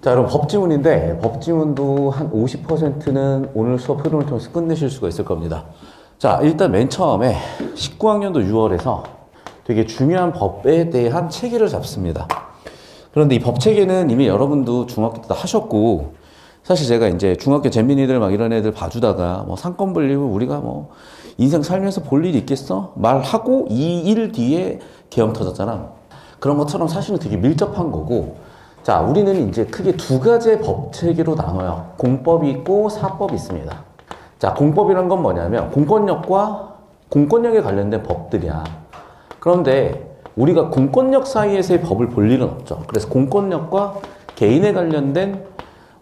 자, 여러분 법지문인데 법지문도 한 50%는 오늘 수업 흐름을 통해서 끝내실 수가 있을 겁니다. 자, 일단 맨 처음에 19학년도 6월에서 되게 중요한 법에 대한 체계를 잡습니다. 그런데 이 법 체계는 이미 여러분도 중학교 때 다 하셨고, 사실 제가 이제 중학교 잼민이들 막 이런 애들 봐주다가 뭐 상권 분리고 우리가 뭐 인생 살면서 볼 일이 있겠어? 말하고 2일 뒤에 계엄 터졌잖아. 그런 것처럼 사실은 되게 밀접한 거고, 자, 우리는 이제 크게 두 가지의 법 체계로 나눠요. 공법이 있고 사법이 있습니다. 자, 공법이란 건 뭐냐면 공권력과 공권력에 관련된 법들이야. 그런데 우리가 공권력 사이에서의 법을 볼 일은 없죠. 그래서 공권력과 개인에 관련된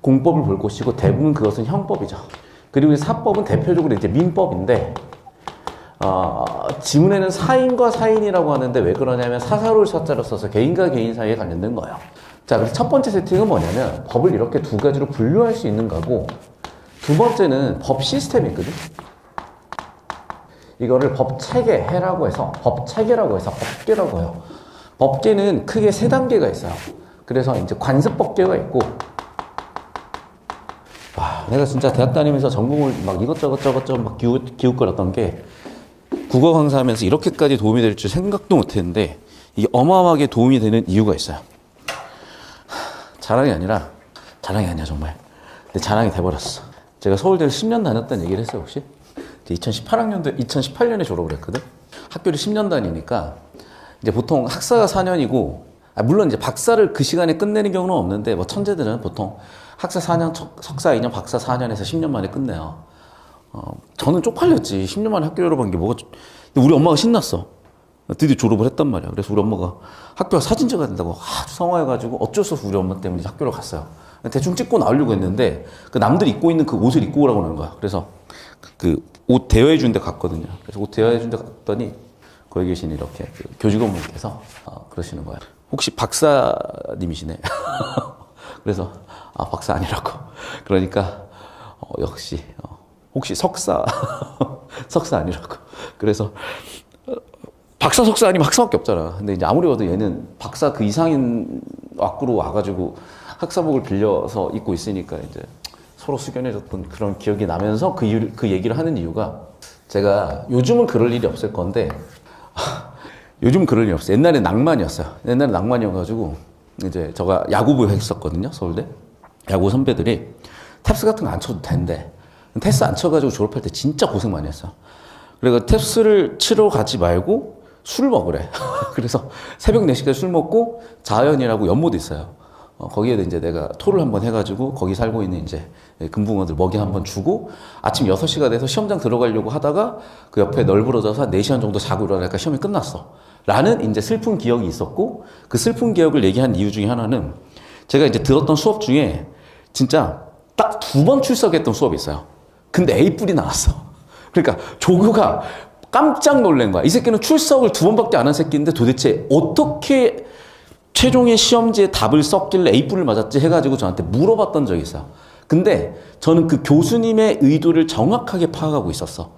공법을 볼 것이고 대부분 그것은 형법이죠. 그리고 사법은 대표적으로 이제 민법인데, 지문에는 사인과 사인이라고 하는데 왜 그러냐면 사사로울 사자를 써서 개인과 개인 사이에 관련된 거예요. 자, 그래서 첫 번째 세팅은 뭐냐면 법을 이렇게 두 가지로 분류할 수 있는 거고, 두 번째는 법 시스템이거든. 이거를 법체계라고 해서 법체계라고 해서 법계라고 해요. 법계는 크게 세 단계가 있어요. 그래서 이제 관습법계가 있고, 와, 내가 진짜 대학 다니면서 전공을 막 이것저것 막 기웃거렸던 게, 국어 강사하면서 이렇게까지 도움이 될 줄 생각도 못 했는데 이게 어마어마하게 도움이 되는 이유가 있어요. 자랑이 아니야 정말. 근데 자랑이 돼버렸어. 제가 서울대를 10년 다녔다는 얘기를 했어요. 혹시? 2018년에 졸업을 했거든. 학교를 10년 다니니까 이제 보통 학사가 4년이고, 물론 이제 박사를 그 시간에 끝내는 경우는 없는데, 뭐 천재들은 보통 학사 4년, 석사 2년, 박사 4년에서 10년 만에 끝내요. 저는 쪽팔렸지. 10년 만에 학교 졸업한 게 뭐가. 근데 우리 엄마가 신났어. 드디어 졸업을 했단 말이야. 그래서 우리 엄마가 학교가 사진 찍어야 된다고 아주 성화해가지고 어쩔 수 없이 우리 엄마 때문에 학교를 갔어요. 대충 찍고 나오려고 했는데 그 남들이 입고 있는 그 옷을 입고 오라고 하는 거야. 그래서 그 옷 대여해 준 데 갔거든요. 그래서 옷 대여해 준 데 갔더니 거기 계신 이렇게 그 교직원분께서 그러시는 거야. 혹시 박사님이시네. 그래서 박사 아니라고. 그러니까 역시 혹시 석사 아니라고. 그래서 박사 석사 아니면 학사밖에 없잖아. 근데 이제 아무리 봐도 얘는 박사 그 이상인 왁구로 와가지고 학사복을 빌려서 입고 있으니까 이제 서로 숙연해졌던 그런 기억이 나면서 그 얘기를 하는 이유가, 제가 요즘은 그럴 일이 없을 건데 요즘은 그럴 일이 없어요. 옛날에 낭만이었어요. 옛날에 낭만이어가지고 이제 제가 야구부 했었거든요. 서울대. 야구 선배들이 탭스 같은 거 안 쳐도 된대. 탭스 안 쳐가지고 졸업할 때 진짜 고생 많이 했어. 그래서 탭스를 치러 가지 말고 술 먹으래. 그래서 새벽 4시까지 술 먹고 자연이라고 연못이 있어요. 거기에도 이제 내가 토를 한번 해가지고 거기 살고 있는 이제 금붕어들 먹이 한번 주고, 아침 6시가 돼서 시험장 들어가려고 하다가 그 옆에 널브러져서 한 4시간 정도 자고 일어나니까 시험이 끝났어. 라는 이제 슬픈 기억이 있었고, 그 슬픈 기억을 얘기한 이유 중에 하나는 제가 이제 들었던 수업 중에 진짜 딱 2번 출석했던 수업이 있어요. 근데 A뿔이 나왔어. 그러니까 조교가 깜짝 놀란 거야. 이 새끼는 출석을 2번밖에 안 한 새끼인데 도대체 어떻게 최종의 시험지에 답을 썼길래 A뿔을 맞았지 해가지고 저한테 물어봤던 적이 있어요. 근데 저는 그 교수님의 의도를 정확하게 파악하고 있었어.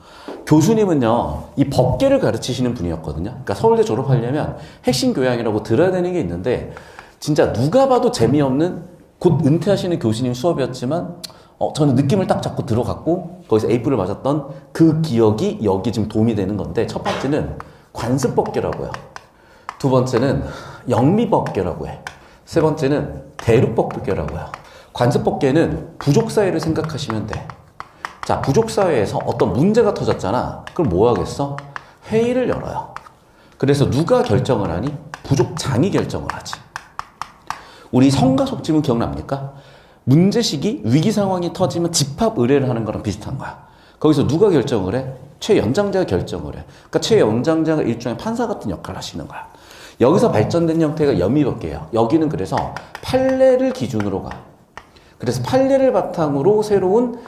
교수님은요, 이 법계를 가르치시는 분이었거든요. 그러니까 서울대 졸업하려면 핵심 교양이라고 들어야 되는 게 있는데, 진짜 누가 봐도 재미없는 곧 은퇴하시는 교수님 수업이었지만 저는 느낌을 딱 잡고 들어갔고 거기서 A뿔을 맞았던 그 기억이 여기 지금 도움이 되는 건데, 첫 번째는 관습법계라고 해요. 두 번째는 영미법계라고 해. 세 번째는 대륙법계라고 해요. 관습법계는 부족사회를 생각하시면 돼. 자, 부족사회에서 어떤 문제가 터졌잖아. 그럼 뭐 하겠어? 회의를 열어요. 그래서 누가 결정을 하니? 부족장이 결정을 하지. 우리 성가속지문 기억납니까? 문제시기, 위기 상황이 터지면 집합 의뢰를 하는 거랑 비슷한 거야. 거기서 누가 결정을 해? 최연장자가 결정을 해. 그러니까 최연장자가 일종의 판사 같은 역할을 하시는 거야. 여기서 발전된 형태가 영미법계예요. 여기는 그래서 판례를 기준으로 가. 그래서 판례를 바탕으로 새로운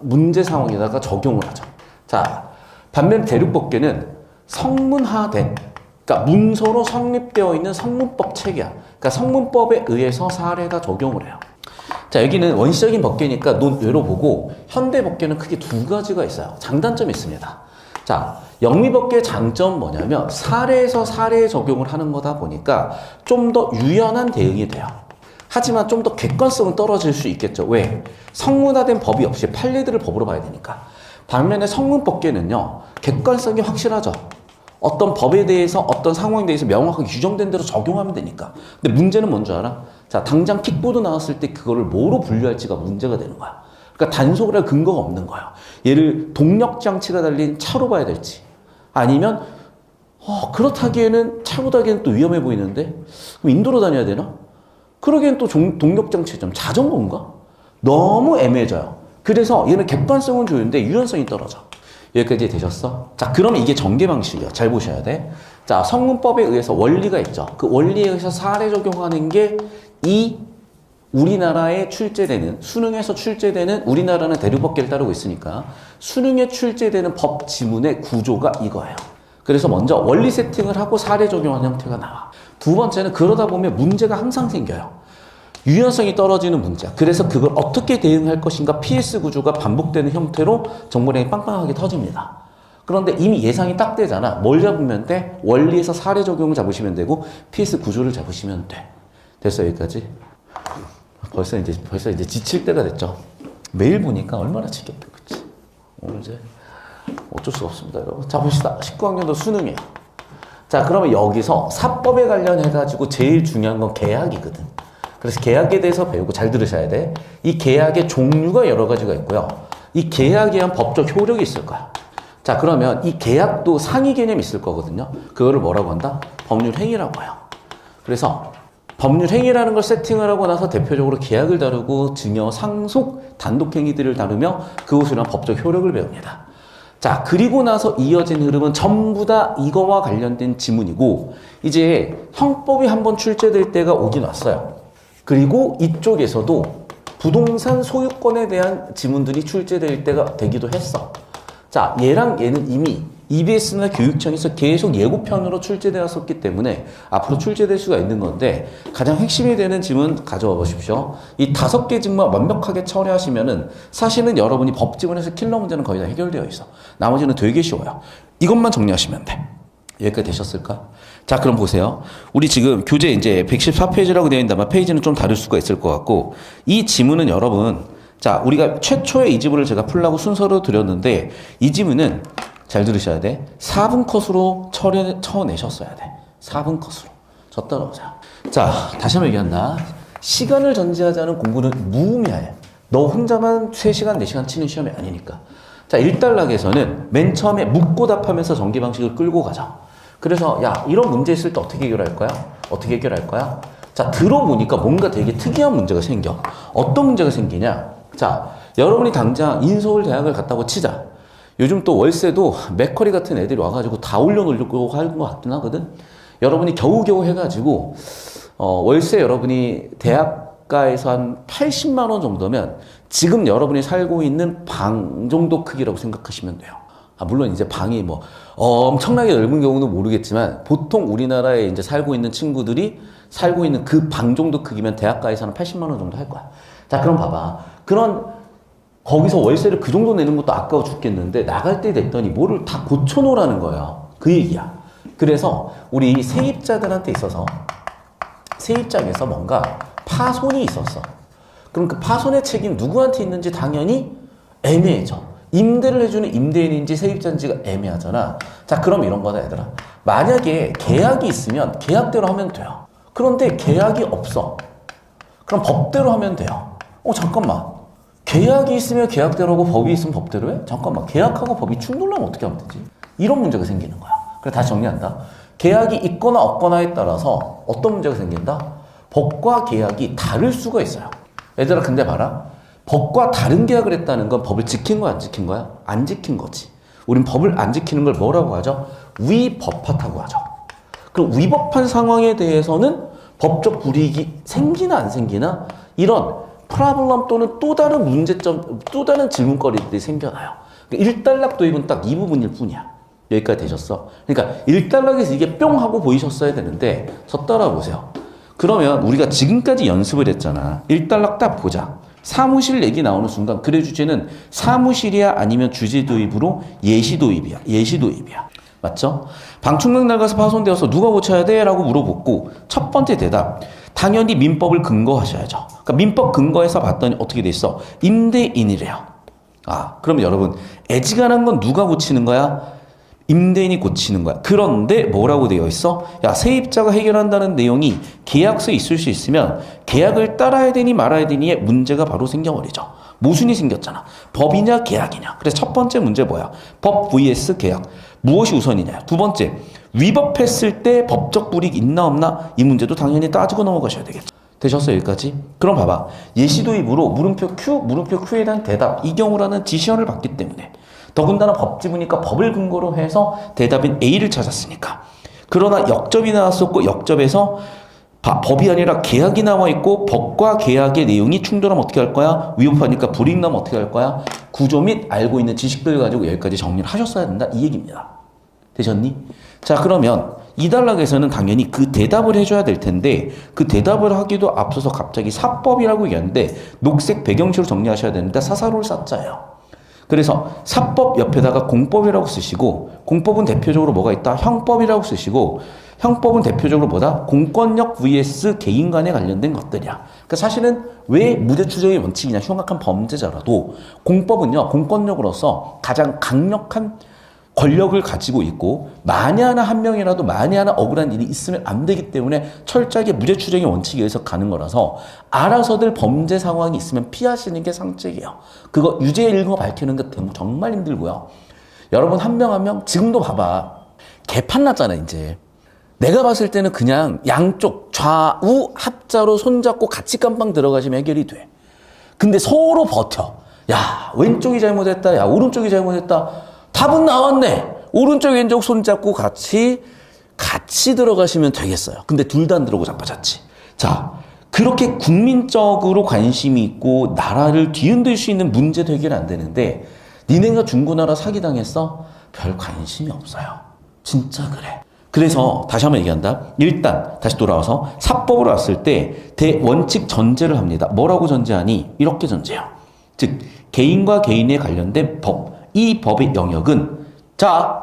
문제 상황에다가 적용을 하죠. 자, 반면 대륙법계는 성문화된, 그러니까 문서로 성립되어 있는 성문법 체계야. 그러니까 성문법에 의해서 사례가 적용을 해요. 자, 여기는 원시적인 법계니까 논외로 보고, 현대 법계는 크게 두 가지가 있어요. 장단점이 있습니다. 자, 영미법계의 장점은 뭐냐면 사례에서 사례에 적용을 하는 거다 보니까 좀 더 유연한 대응이 돼요. 하지만 좀 더 객관성은 떨어질 수 있겠죠. 왜? 성문화된 법이 없이 판례들을 법으로 봐야 되니까. 반면에 성문법계는요, 객관성이 확실하죠. 어떤 법에 대해서 어떤 상황에 대해서 명확하게 규정된 대로 적용하면 되니까. 근데 문제는 뭔지 알아? 자, 당장 킥보드 나왔을 때 그거를 뭐로 분류할지가 문제가 되는 거야. 그러니까 단속을 할 근거가 없는 거야. 얘를 동력장치가 달린 차로 봐야 될지, 아니면 그렇다기에는 차로 다기에는 또 위험해 보이는데 그럼 인도로 다녀야 되나? 그러기엔 또 동력장치 좀 자전거인가? 너무 애매해져요. 그래서 얘는 객관성은 좋은데 유연성이 떨어져. 여기까지 되셨어? 자, 그러면 이게 전개 방식이야. 잘 보셔야 돼. 자, 성문법에 의해서 원리가 있죠. 그 원리에 의해서 사례 적용하는 게 이 우리나라에 출제되는, 수능에서 출제되는, 우리나라는 대륙법계를 따르고 있으니까 수능에 출제되는 법 지문의 구조가 이거예요. 그래서 먼저 원리 세팅을 하고 사례 적용하는 형태가 나와. 두 번째는 그러다 보면 문제가 항상 생겨요. 유연성이 떨어지는 문제. 그래서 그걸 어떻게 대응할 것인가 PS 구조가 반복되는 형태로 정보량이 빵빵하게 터집니다. 그런데 이미 예상이 딱 되잖아. 뭘 잡으면 돼? 원리에서 사례 적용을 잡으시면 되고 PS 구조를 잡으시면 돼. 됐어, 여기까지? 벌써 이제 지칠 때가 됐죠. 매일 보니까 얼마나 지겹다, 그치? 오늘 이제 어쩔 수가 없습니다, 여러분. 자, 봅시다. 19학년도 수능이에요. 자, 그러면 여기서 사법에 관련해가지고 제일 중요한 건 계약이거든. 그래서 계약에 대해서 배우고 잘 들으셔야 돼. 이 계약의 종류가 여러 가지가 있고요. 이 계약에 의한 법적 효력이 있을 거야. 자, 그러면 이 계약도 상위 개념이 있을 거거든요. 그거를 뭐라고 한다? 법률 행위라고 해요. 그래서 법률 행위라는 걸 세팅을 하고 나서 대표적으로 계약을 다루고 증여, 상속, 단독 행위들을 다루며 그것으로 한 법적 효력을 배웁니다. 자, 그리고 나서 이어진 흐름은 전부 다 이거와 관련된 지문이고, 이제 형법이 한번 출제될 때가 오긴 왔어요. 그리고 이쪽에서도 부동산 소유권에 대한 지문들이 출제될 때가 되기도 했어. 자, 얘랑 얘는 이미 EBS나 교육청에서 계속 예고편으로 출제되었었기 때문에 앞으로 출제될 수가 있는 건데, 가장 핵심이 되는 지문 가져와 보십시오. 이 5개 지문만 완벽하게 처리하시면은 사실은 여러분이 법 지문에서 킬러 문제는 거의 다 해결되어 있어. 나머지는 되게 쉬워요. 이것만 정리하시면 돼. 여기까지 되셨을까? 자, 그럼 보세요. 우리 지금 교재 이제 114페이지라고 되어 있는데 아마 페이지는 좀 다를 수가 있을 것 같고, 이 지문은 여러분, 자, 우리가 최초의 이 지문을 제가 풀라고 순서로 드렸는데, 이 지문은 잘 들으셔야 돼. 4분 컷으로 쳐내셨어야 돼. 4분 컷으로. 저 따라오세요. 자, 다시 한번 얘기한다. 시간을 전제하지 않은 공부는 무의미해. 너 혼자만 3시간, 4시간 치는 시험이 아니니까. 자, 1단락에서는 맨 처음에 묻고 답하면서 전개 방식을 끌고 가자. 그래서 야, 이런 문제 있을 때 어떻게 해결할 거야? 어떻게 해결할 거야? 자, 들어보니까 뭔가 되게 특이한 문제가 생겨. 어떤 문제가 생기냐? 자, 여러분이 당장 인서울 대학을 갔다고 치자. 요즘 또 월세도 맥커리 같은 애들이 와가지고 다 올려놓으려고 하는 것 같긴 하거든. 여러분이 겨우겨우 해가지고 월세 여러분이 대학가에서 한 80만 원 정도면 지금 여러분이 살고 있는 방 정도 크기라고 생각하시면 돼요. 물론 이제 방이 뭐 엄청나게 넓은 경우는 모르겠지만, 보통 우리나라에 이제 살고 있는 친구들이 살고 있는 그 방 정도 크기면 대학가에서는 80만 원 정도 할 거야. 자, 그럼 봐봐. 거기서 월세를 그 정도 내는 것도 아까워 죽겠는데, 나갈 때 됐더니 뭐를 다 고쳐놓으라는 거야. 그 얘기야. 그래서 우리 세입자들한테 있어서 세입장에서 뭔가 파손이 있었어. 그럼 그 파손의 책임 누구한테 있는지 당연히 애매해져. 임대를 해주는 임대인인지 세입자인지가 애매하잖아. 자, 그럼 이런 거다, 얘들아. 만약에 계약이 있으면 계약대로 하면 돼요. 그런데 계약이 없어. 그럼 법대로 하면 돼요. 잠깐만. 계약이 있으면 계약대로 하고 법이 있으면 법대로 해? 잠깐만. 계약하고 법이 충돌하면 어떻게 하면 되지? 이런 문제가 생기는 거야. 그래서 다시 정리한다. 계약이 있거나 없거나에 따라서 어떤 문제가 생긴다? 법과 계약이 다를 수가 있어요. 얘들아, 근데 봐라. 법과 다른 계약을 했다는 건 법을 지킨 거야, 안 지킨 거야? 안 지킨 거지. 우린 법을 안 지키는 걸 뭐라고 하죠? 위법하다고 하죠. 그럼 위법한 상황에 대해서는 법적 불이익이 생기나 안 생기나? 이런 프라블럼 또는 또 다른 문제점, 또 다른 질문거리들이 생겨나요. 그러니까 1단락 도입은 딱 이 부분일 뿐이야. 여기까지 되셨어? 그러니까 1단락에서 이게 뿅 하고 보이셨어야 되는데, 저 따라보세요. 그러면 우리가 지금까지 연습을 했잖아. 1단락 딱 보자. 사무실 얘기 나오는 순간 글의 주제는 사무실이야 아니면 주제 도입으로 예시 도입이야. 예시 도입이야. 맞죠? 방충망 낡아서 파손되어서 누가 고쳐야 돼? 라고 물어보고 첫 번째 대답. 당연히 민법을 근거하셔야죠. 그러니까 민법 근거해서 봤더니 어떻게 돼 있어? 임대인이래요. 아, 그러면 여러분, 애지간한 건 누가 고치는 거야? 임대인이 고치는 거야. 그런데 뭐라고 되어 있어? 야, 세입자가 해결한다는 내용이 계약서에 있을 수 있으면 계약을 따라야 되니 말아야 되니에 문제가 바로 생겨버리죠. 모순이 생겼잖아. 법이냐 계약이냐. 그래서 첫 번째 문제 뭐야? 법 vs 계약. 무엇이 우선이냐. 두 번째, 위법했을 때 법적 불이익 있나 없나? 이 문제도 당연히 따지고 넘어가셔야 되겠죠. 되셨어요, 여기까지? 그럼 봐봐. 예시 도입으로 물음표 Q에 대한 대답. 이 경우라는 지시현을 받기 때문에. 더군다나 법지부니까 법을 근거로 해서 대답인 A를 찾았으니까. 그러나 역접이 나왔었고 역접에서 법이 아니라 계약이 나와 있고 법과 계약의 내용이 충돌하면 어떻게 할 거야? 위법하니까 불이익 나면 어떻게 할 거야? 구조 및 알고 있는 지식들 가지고 여기까지 정리를 하셨어야 된다. 이 얘기입니다. 되셨니? 자, 그러면 이 단락에서는 당연히 그 대답을 해줘야 될 텐데 그 대답을 하기도 앞서서 갑자기 사법이라고 얘기하는데 녹색 배경지로 정리하셔야 되는데 사사로를 쌌자예요. 그래서 사법 옆에다가 공법이라고 쓰시고 공법은 대표적으로 뭐가 있다? 형법이라고 쓰시고 형법은 대표적으로 뭐다? 공권력 vs 개인 간에 관련된 것들이야. 그러니까 사실은 왜 무죄 추정의 원칙이냐? 흉악한 범죄자라도 공법은요, 공권력으로서 가장 강력한 권력을 가지고 있고 만에 하나 한 명이라도 만에 하나 억울한 일이 있으면 안 되기 때문에 철저하게 무죄 추정의 원칙에 의해서 가는 거라서 알아서들 범죄 상황이 있으면 피하시는 게 상책이에요. 그거 유죄 일거 밝히는 게 정말 힘들고요. 여러분 한 명 한 명 지금도 봐봐. 개판 났잖아 이제. 내가 봤을 때는 그냥 양쪽 좌우 합자로 손잡고 같이 깜빵 들어가시면 해결이 돼. 근데 서로 버텨. 야, 왼쪽이 잘못했다. 야, 오른쪽이 잘못했다. 답은 나왔네. 오른쪽 왼쪽 손잡고 같이 들어가시면 되겠어요. 근데 둘 다 안 들어오고 자빠졌지. 자, 그렇게 국민적으로 관심이 있고 나라를 뒤흔들 수 있는 문제도 해결 안 되는데 니네가 중고나라 사기당했어? 별 관심이 없어요. 진짜 그래. 그래서 다시 한번 얘기한다. 일단 다시 돌아와서 사법으로 왔을 때 대원칙 전제를 합니다. 뭐라고 전제하니? 이렇게 전제해요. 즉 개인과 개인에 관련된 법. 이 법의 영역은 자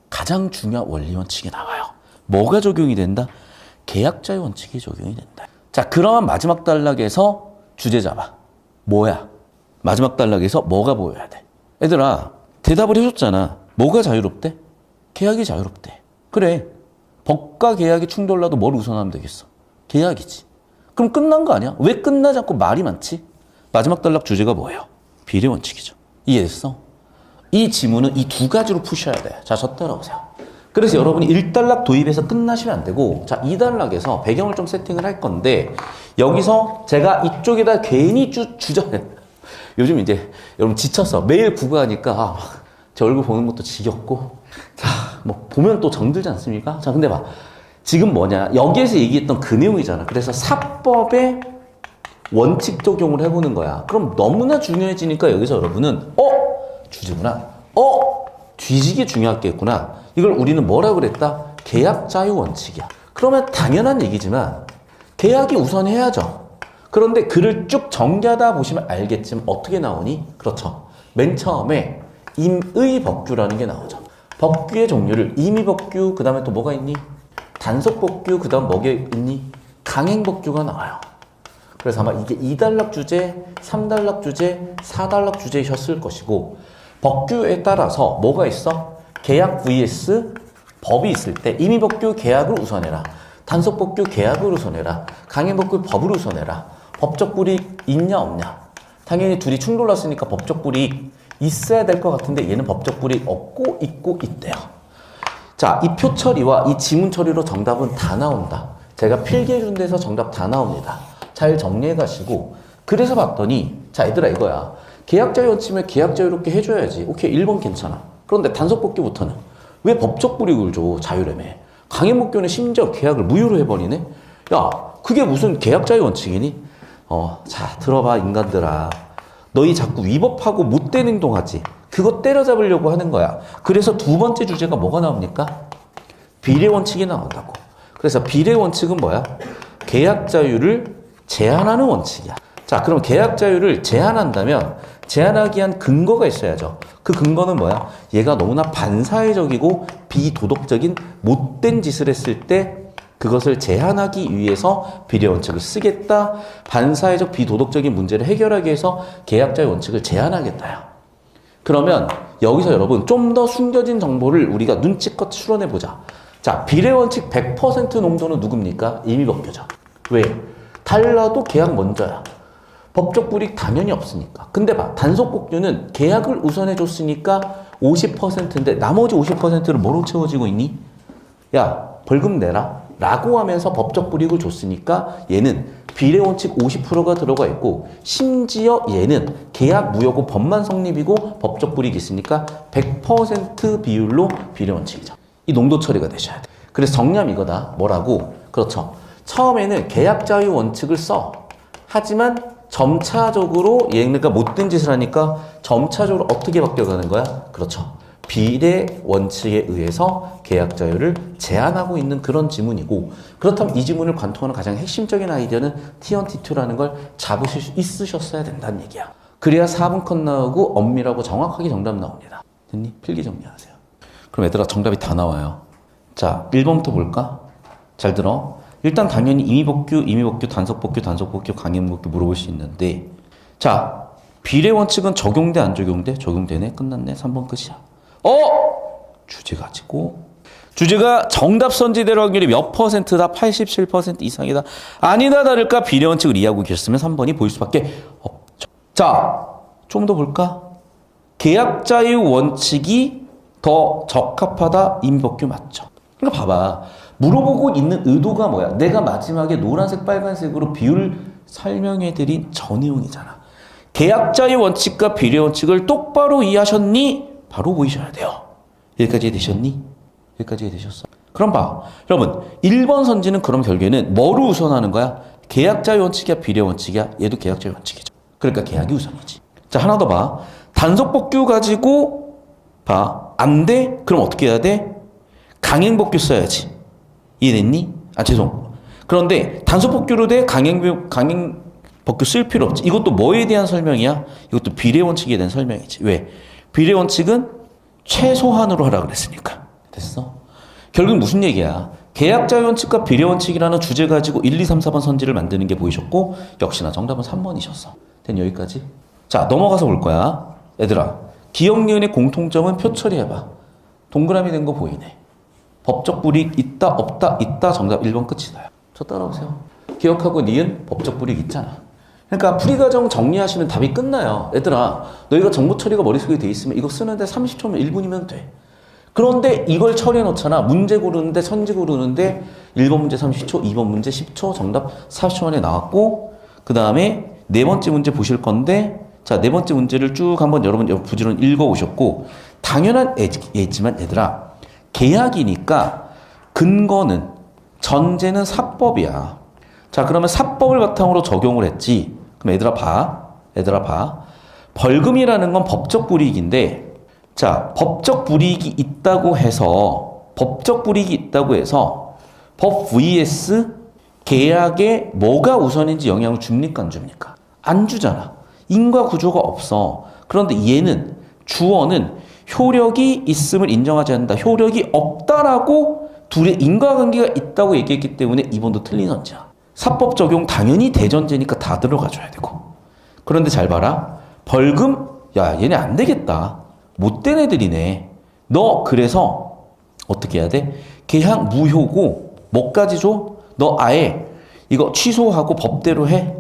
가장 중요한 원리 원칙이 나와요. 뭐가 적용이 된다? 계약자의 원칙이 적용이 된다. 자, 그러면 마지막 단락에서 주제 잡아. 뭐야? 마지막 단락에서 뭐가 보여야 돼? 얘들아, 대답을 해줬잖아. 뭐가 자유롭대? 계약이 자유롭대. 그래. 법과 계약이 충돌나도 뭘 우선하면 되겠어? 계약이지. 그럼 끝난 거 아니야? 왜 끝나지 않고 말이 많지? 마지막 단락 주제가 뭐예요? 비례 원칙이죠. 이해됐어? 이 지문은 이 두 가지로 푸셔야 돼요. 자, 저 따라오세요. 그래서 여러분이 1단락 도입해서 끝나시면 안 되고, 자, 2단락에서 배경을 좀 세팅을 할 건데, 여기서 제가 이쪽에다 괜히 요즘 이제 여러분 지쳤어. 매일 국어하니까 제 얼굴 보는 것도 지겹고, 자, 뭐 보면 또 정들지 않습니까? 자, 근데 봐. 지금 뭐냐. 여기에서 얘기했던 그 내용이잖아. 그래서 사법의 원칙 적용을 해보는 거야. 그럼 너무나 중요해지니까 여기서 여러분은 주제구나. 뒤지게 중요하겠구나. 이걸 우리는 뭐라 그랬다? 계약 자유 원칙이야. 그러면 당연한 얘기지만 계약이 우선해야죠. 그런데 글을 쭉 전개하다 보시면 알겠지만 어떻게 나오니? 그렇죠. 맨 처음에 임의법규라는 게 나오죠. 법규의 종류를 임의법규, 그 다음에 또 뭐가 있니? 단속법규, 그 다음 뭐가 있니? 강행법규가 나와요. 그래서 아마 이게 2단락 주제, 3단락 주제, 4단락 주제이셨을 것이고, 법규에 따라서 뭐가 있어? 계약 vs 법이 있을 때 임의법규 계약을 우선해라. 단속법규 계약을 우선해라. 강행법규 법을 우선해라. 법적 불이익 있냐 없냐? 당연히 둘이 충돌났으니까 법적 불이익 있어야 될 것 같은데 얘는 법적 불이익 없고 있고 있대요. 자, 이 표 처리와 이 지문 처리로 정답은 다 나온다. 제가 필기해 준 데서 정답 다 나옵니다. 잘 정리해 가시고, 그래서 봤더니 자, 얘들아 이거야. 계약자유 원칙이면 계약 자유롭게 해줘야지. 오케이, 1번 괜찮아. 그런데 단속법규부터는 왜 법적 불이익을 줘? 자유라며. 강행법규는 심지어 계약을 무효로 해버리네? 야, 그게 무슨 계약 자유 원칙이니? 자, 들어봐 인간들아. 너희 자꾸 위법하고 못된 행동하지? 그거 때려잡으려고 하는 거야. 그래서 두 번째 주제가 뭐가 나옵니까? 비례 원칙이 나온다고. 그래서 비례 원칙은 뭐야? 계약 자유를 제한하는 원칙이야. 자, 그럼 계약 자유를 제한한다면 제한하기 위한 근거가 있어야죠. 그 근거는 뭐야? 얘가 너무나 반사회적이고 비도덕적인 못된 짓을 했을 때 그것을 제한하기 위해서 비례 원칙을 쓰겠다. 반사회적 비도덕적인 문제를 해결하기 위해서 계약자의 원칙을 제한하겠다요. 그러면 여기서 여러분 좀 더 숨겨진 정보를 우리가 눈치껏 추론해 보자. 자, 비례 원칙 100% 농도는 누굽니까? 임의법규죠. 왜? 달라도 계약 먼저야. 법적 불이익 당연히 없으니까. 근데 봐, 단속법규는 계약을 우선해 줬으니까 50%인데 나머지 50%를 뭐로 채워지고 있니? 야, 벌금 내라 라고 하면서 법적 불이익을 줬으니까 얘는 비례원칙 50%가 들어가 있고, 심지어 얘는 계약 무효고 법만 성립이고 법적 불이익이 있으니까 100% 비율로 비례원칙이죠. 이 농도 처리가 되셔야 돼. 그래서 정리하면 이거다. 뭐라고? 그렇죠. 처음에는 계약 자유 원칙을 써. 하지만 점차적으로 얘네가 못된 짓을 하니까 점차적으로 어떻게 바뀌어가는 거야? 그렇죠. 비례 원칙에 의해서 계약 자유를 제한하고 있는 그런 지문이고, 그렇다면 이 지문을 관통하는 가장 핵심적인 아이디어는 T1, T2라는 걸 잡으실 수 있으셨어야 된다는 얘기야. 그래야 4분 컷 나오고 엄밀하고 정확하게 정답 나옵니다. 됐니? 필기 정리하세요. 그럼 얘들아 정답이 다 나와요. 자, 1번부터 볼까? 잘 들어. 일단 당연히 임의법규, 단속법규, 강행법규 물어볼 수 있는데, 자, 비례 원칙은 적용돼 안 적용돼? 적용되네. 끝났네. 3번 끝이야. 주제 가지고 주제가 정답 선지될 확률이 몇 %다? 87% 이상이다. 아니다 다를까? 비례 원칙을 이해하고 계셨으면 3번이 보일 수밖에 없죠. 자, 좀 더 볼까? 계약 자유 원칙이 더 적합하다. 임의법규 맞죠? 그러니까 봐봐. 물어보고 있는 의도가 뭐야? 내가 마지막에 노란색, 빨간색으로 비율 설명해드린 저 내용이잖아. 계약 자유 원칙과 비례 원칙을 똑바로 이해하셨니? 바로 보이셔야 돼요. 여기까지 되셨니? 여기까지 되셨어? 그럼 봐. 여러분, 1번 선지는 그럼 결국에는 뭐를 우선하는 거야? 계약 자유 원칙이야? 비례 원칙이야? 얘도 계약 자유 원칙이죠. 그러니까 계약이 우선이지. 자, 하나 더 봐. 단속법규 가지고 봐. 안 돼? 그럼 어떻게 해야 돼? 강행법규 써야지. 이해됐니? 죄송. 그런데 단속법규로 돼? 강행법규 쓸 필요 없지. 이것도 뭐에 대한 설명이야? 이것도 비례 원칙에 대한 설명이지. 왜? 비례 원칙은 최소한으로 하라 그랬으니까. 됐어? 결국 무슨 얘기야? 계약 자유 원칙과 비례 원칙이라는 주제 가지고 1, 2, 3, 4번 선지를 만드는 게 보이셨고, 역시나 정답은 3번이셨어. 된 여기까지? 자, 넘어가서 볼 거야. 얘들아, 기억 니은의 공통점은 표 처리해봐. 동그라미 된 거 보이네. 법적 불이익 있다 없다 있다. 정답 1번 끝이다. 저 따라오세요. 기억하고 니은 법적 불이익 있잖아. 그러니까 풀이과정 정리하시면 답이 끝나요. 얘들아, 너희가 정보 처리가 머릿속에 돼 있으면 이거 쓰는데 30초면 1분이면 돼. 그런데 이걸 처리해 놓잖아. 문제 고르는데, 선지 고르는데 1번 문제 30초, 2번 문제 10초, 정답 40초 만에 나왔고, 그 다음에 네 번째 문제 보실 건데, 자, 네 번째 문제를 쭉 한번 여러분 부지런히 읽어오셨고, 당연한 예지만 얘들아, 계약이니까 근거는, 전제는 사법이야. 자, 그러면 사법을 바탕으로 적용을 했지. 그럼 얘들아 봐. 벌금이라는 건 법적 불이익인데, 자, 법적 불이익이 있다고 해서 법 vs 계약에 뭐가 우선인지 영향을 줍니까 안 줍니까? 안 주잖아. 인과 구조가 없어. 그런데 얘는 주어는 효력이 있음을 인정하지 않는다. 효력이 없다라고 둘의 인과관계가 있다고 얘기했기 때문에 2번도 틀린 선지야. 사법 적용 당연히 대전제니까 다 들어가줘야 되고. 그런데 잘 봐라. 벌금? 야, 얘네 안 되겠다. 못된 애들이네. 너 그래서 어떻게 해야 돼? 계약 무효고 뭐까지 줘? 너 아예 이거 취소하고 법대로 해.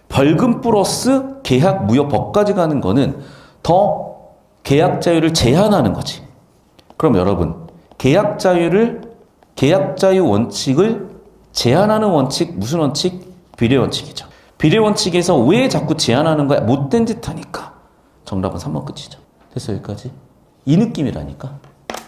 벌금 플러스 계약 무효 법까지 가는 거는 더 계약 자유를 제한하는 거지. 그럼 여러분, 계약 자유 원칙을 제한하는 원칙, 무슨 원칙? 비례 원칙이죠. 비례 원칙에서 왜 자꾸 제한하는 거야? 못된 짓 하니까. 정답은 3번 끝이죠. 됐어, 여기까지? 이 느낌이라니까.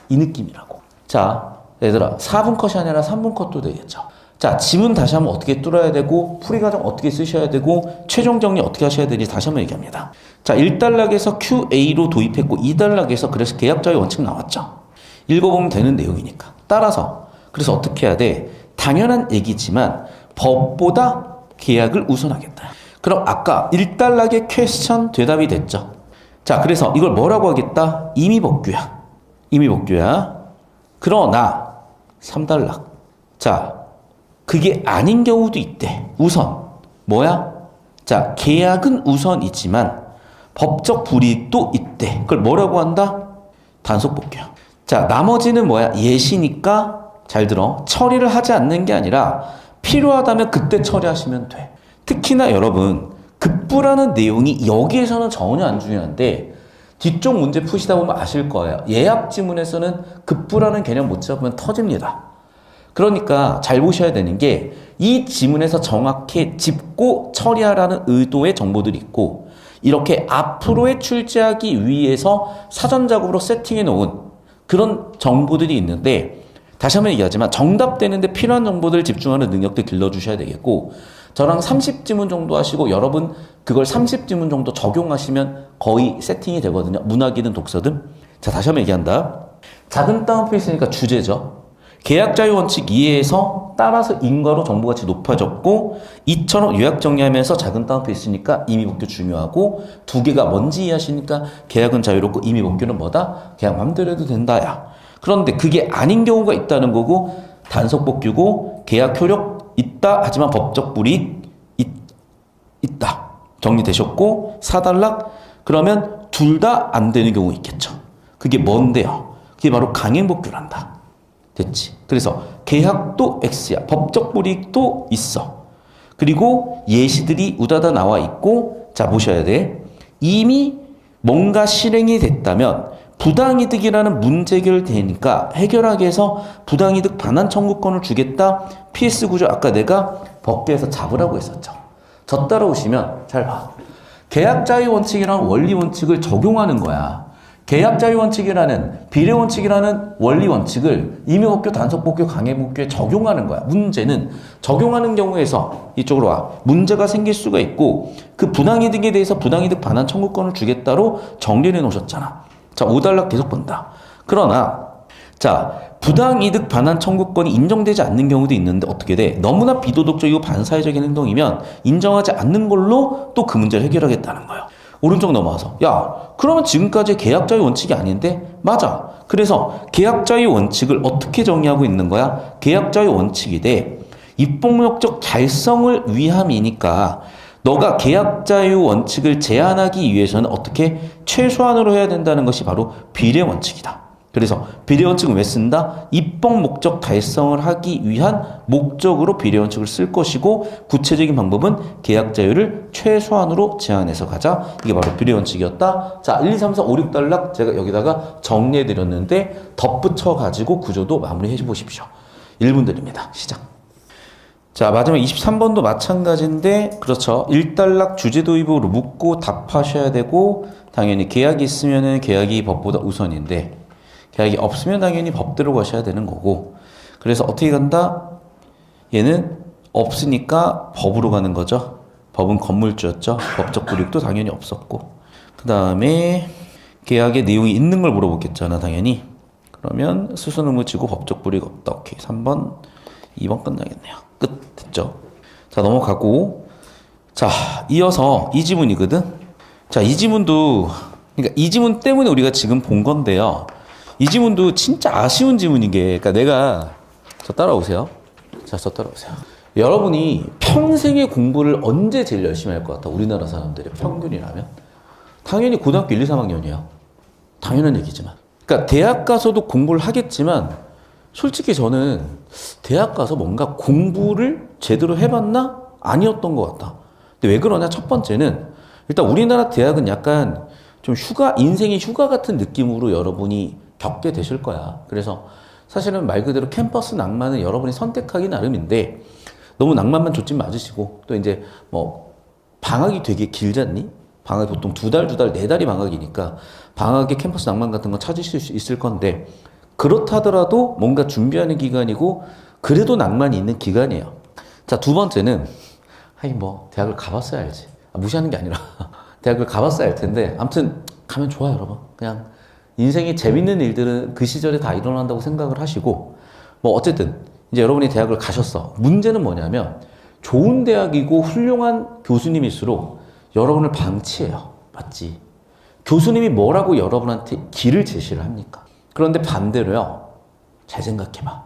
이 느낌이라고. 자, 얘들아, 4분 컷이 아니라 3분 컷도 되겠죠. 자, 지문 다시 한번 어떻게 뚫어야 되고, 풀이과정 어떻게 쓰셔야 되고, 최종 정리 어떻게 하셔야 되는지 다시 한번 얘기합니다. 자, 1단락에서 QA로 도입했고, 2단락에서 그래서 계약자의 원칙 나왔죠. 읽어보면 되는 내용이니까. 따라서, 그래서 어떻게 해야 돼? 당연한 얘기지만 법보다 계약을 우선하겠다. 그럼 아까 1단락의 퀘스천 대답이 됐죠. 자, 그래서 이걸 뭐라고 하겠다? 임의법규야. 그러나 3단락. 자, 그게 아닌 경우도 있대. 우선 뭐야? 자, 계약은 우선이지만 법적 불이익도 있대. 그걸 뭐라고 한다? 단속 복귀야. 자, 나머지는 뭐야? 예시니까 잘 들어. 처리를 하지 않는 게 아니라 필요하다면 그때 처리하시면 돼. 특히나 여러분, 급부라는 내용이 여기에서는 전혀 안 중요한데 뒤쪽 문제 푸시다 보면 아실 거예요. 예약 지문에서는 급부라는 개념 못 잡으면 터집니다. 그러니까 잘 보셔야 되는 게 이 지문에서 정확히 짚고 처리하라는 의도의 정보들이 있고 이렇게 앞으로의 출제하기 위해서 사전 작업으로 세팅해 놓은 그런 정보들이 있는데 다시 한번 얘기하지만 정답되는데 필요한 정보들 집중하는 능력도 길러주셔야 되겠고 저랑 30지문 정도 하시고 여러분 그걸 30지문 정도 적용하시면 거의 세팅이 되거든요. 문학이든 독서든. 자, 다시 한번 얘기한다. 작은 따옴표 있으니까 주제죠. 계약 자유 원칙 이해에서 따라서 인과로 정보가치 높아졌고 이처럼 요약 정리하면서 작은 따옴표 있으니까 임의 복귀 중요하고 두 개가 뭔지 이해하시니까 계약은 자유롭고 임의 복귀는 뭐다? 계약 맘대로 해도 된다야. 그런데 그게 아닌 경우가 있다는 거고 단속 복귀고 계약 효력 있다 하지만 법적 불이익 있다. 정리되셨고 사단락 그러면 둘 다 안 되는 경우 있겠죠. 그게 뭔데요? 그게 바로 강행 복귀란다. 됐지. 그래서 계약도 X야. 법적 불이익도 있어. 그리고 예시들이 우다다 나와 있고 자 보셔야 돼. 이미 뭔가 실행이 됐다면 부당이득이라는 문제 해결되니까 해결하기 위해서 부당이득 반환 청구권을 주겠다. PS 구조 아까 내가 법계에서 잡으라고 했었죠. 저 따라오시면 잘 봐. 계약 자유 원칙이라는 원리 원칙을 적용하는 거야. 계약 자유 원칙이라는 비례 원칙이라는 원리 원칙을 임의 복귀, 단속 복귀, 강행 복귀에 적용하는 거야. 문제는 적용하는 경우에서 이쪽으로 와. 문제가 생길 수가 있고 그 부당이득에 대해서 부당이득 반환 청구권을 주겠다로 정리를 해 놓으셨잖아. 자, 5단락 계속 본다. 그러나 자, 부당이득 반환 청구권이 인정되지 않는 경우도 있는데 어떻게 돼? 너무나 비도덕적이고 반사회적인 행동이면 인정하지 않는 걸로 또 그 문제를 해결하겠다는 거예요. 오른쪽 넘어와서 야 그러면 지금까지 계약자의 원칙이 아닌데? 맞아. 그래서 계약자의 원칙을 어떻게 정의하고 있는 거야? 계약자의 원칙이 돼. 입법력적 달성을 위함이니까 너가 계약자의 원칙을 제한하기 위해서는 어떻게 최소한으로 해야 된다는 것이 바로 비례 원칙이다. 그래서 비례 원칙은 왜 쓴다? 입법 목적 달성을 하기 위한 목적으로 비례 원칙을 쓸 것이고 구체적인 방법은 계약 자유를 최소한으로 제한해서 가자. 이게 바로 비례 원칙이었다. 자, 1, 2, 3, 4, 5, 6단락 제가 여기다가 정리해 드렸는데 덧붙여 가지고 구조도 마무리해 보십시오. 1분 드립니다. 시작. 자, 마지막 23번도 마찬가지인데 그렇죠. 1단락 주제 도입으로 묻고 답하셔야 되고 당연히 계약이 있으면은 계약이 법보다 우선인데 계약이 없으면 당연히 법대로 가셔야 되는 거고 그래서 어떻게 간다? 얘는 없으니까 법으로 가는 거죠. 법은 건물주였죠. 법적 불이익도 당연히 없었고 그 다음에 계약에 내용이 있는 걸 물어보겠잖아 당연히. 그러면 수순 의무 지고 법적 불이익 없다. 오케이. 3번 2번 끝나겠네요. 끝. 됐죠? 자 넘어가고 자 이어서 이 지문이거든. 자 이 지문도 그러니까 이 지문 때문에 우리가 지금 본 건데요. 이 지문도 진짜 아쉬운 지문인 게, 그러니까 내가, 저 따라오세요. 자, 저 따라오세요. 여러분이 평생의 공부를 언제 제일 열심히 할 것 같아? 우리나라 사람들의 평균이라면? 당연히 고등학교 1, 2, 3학년이야. 당연한 얘기지만. 그러니까 대학 가서도 공부를 하겠지만, 솔직히 저는 대학 가서 뭔가 공부를 제대로 해봤나? 아니었던 것 같다. 근데 왜 그러냐? 첫 번째는, 일단 우리나라 대학은 약간 좀 휴가, 인생의 휴가 같은 느낌으로 여러분이 겪게 되실 거야. 그래서 사실은 말 그대로 캠퍼스 낭만은 여러분이 선택하기 나름인데 너무 낭만만 좇지 마시고 또 이제 뭐 방학이 되게 길잖니? 방학이 보통 2달, 4달이 방학이니까 방학에 캠퍼스 낭만 같은 거 찾으실 수 있을 건데 그렇다 하더라도 뭔가 준비하는 기간이고 그래도 낭만이 있는 기간이에요. 자, 두 번째는 하긴 뭐 대학을 가봤어야 알지. 무시하는 게 아니라 대학을 가봤어야 할 텐데 아무튼 가면 좋아요, 여러분. 그냥 인생에 재밌는 일들은 그 시절에 다 일어난다고 생각을 하시고 뭐 어쨌든 이제 여러분이 대학을 가셨어. 문제는 뭐냐면 좋은 대학이고 훌륭한 교수님일수록 여러분을 방치해요. 맞지? 교수님이 뭐라고 여러분한테 길을 제시를 합니까? 그런데 반대로요. 잘 생각해봐.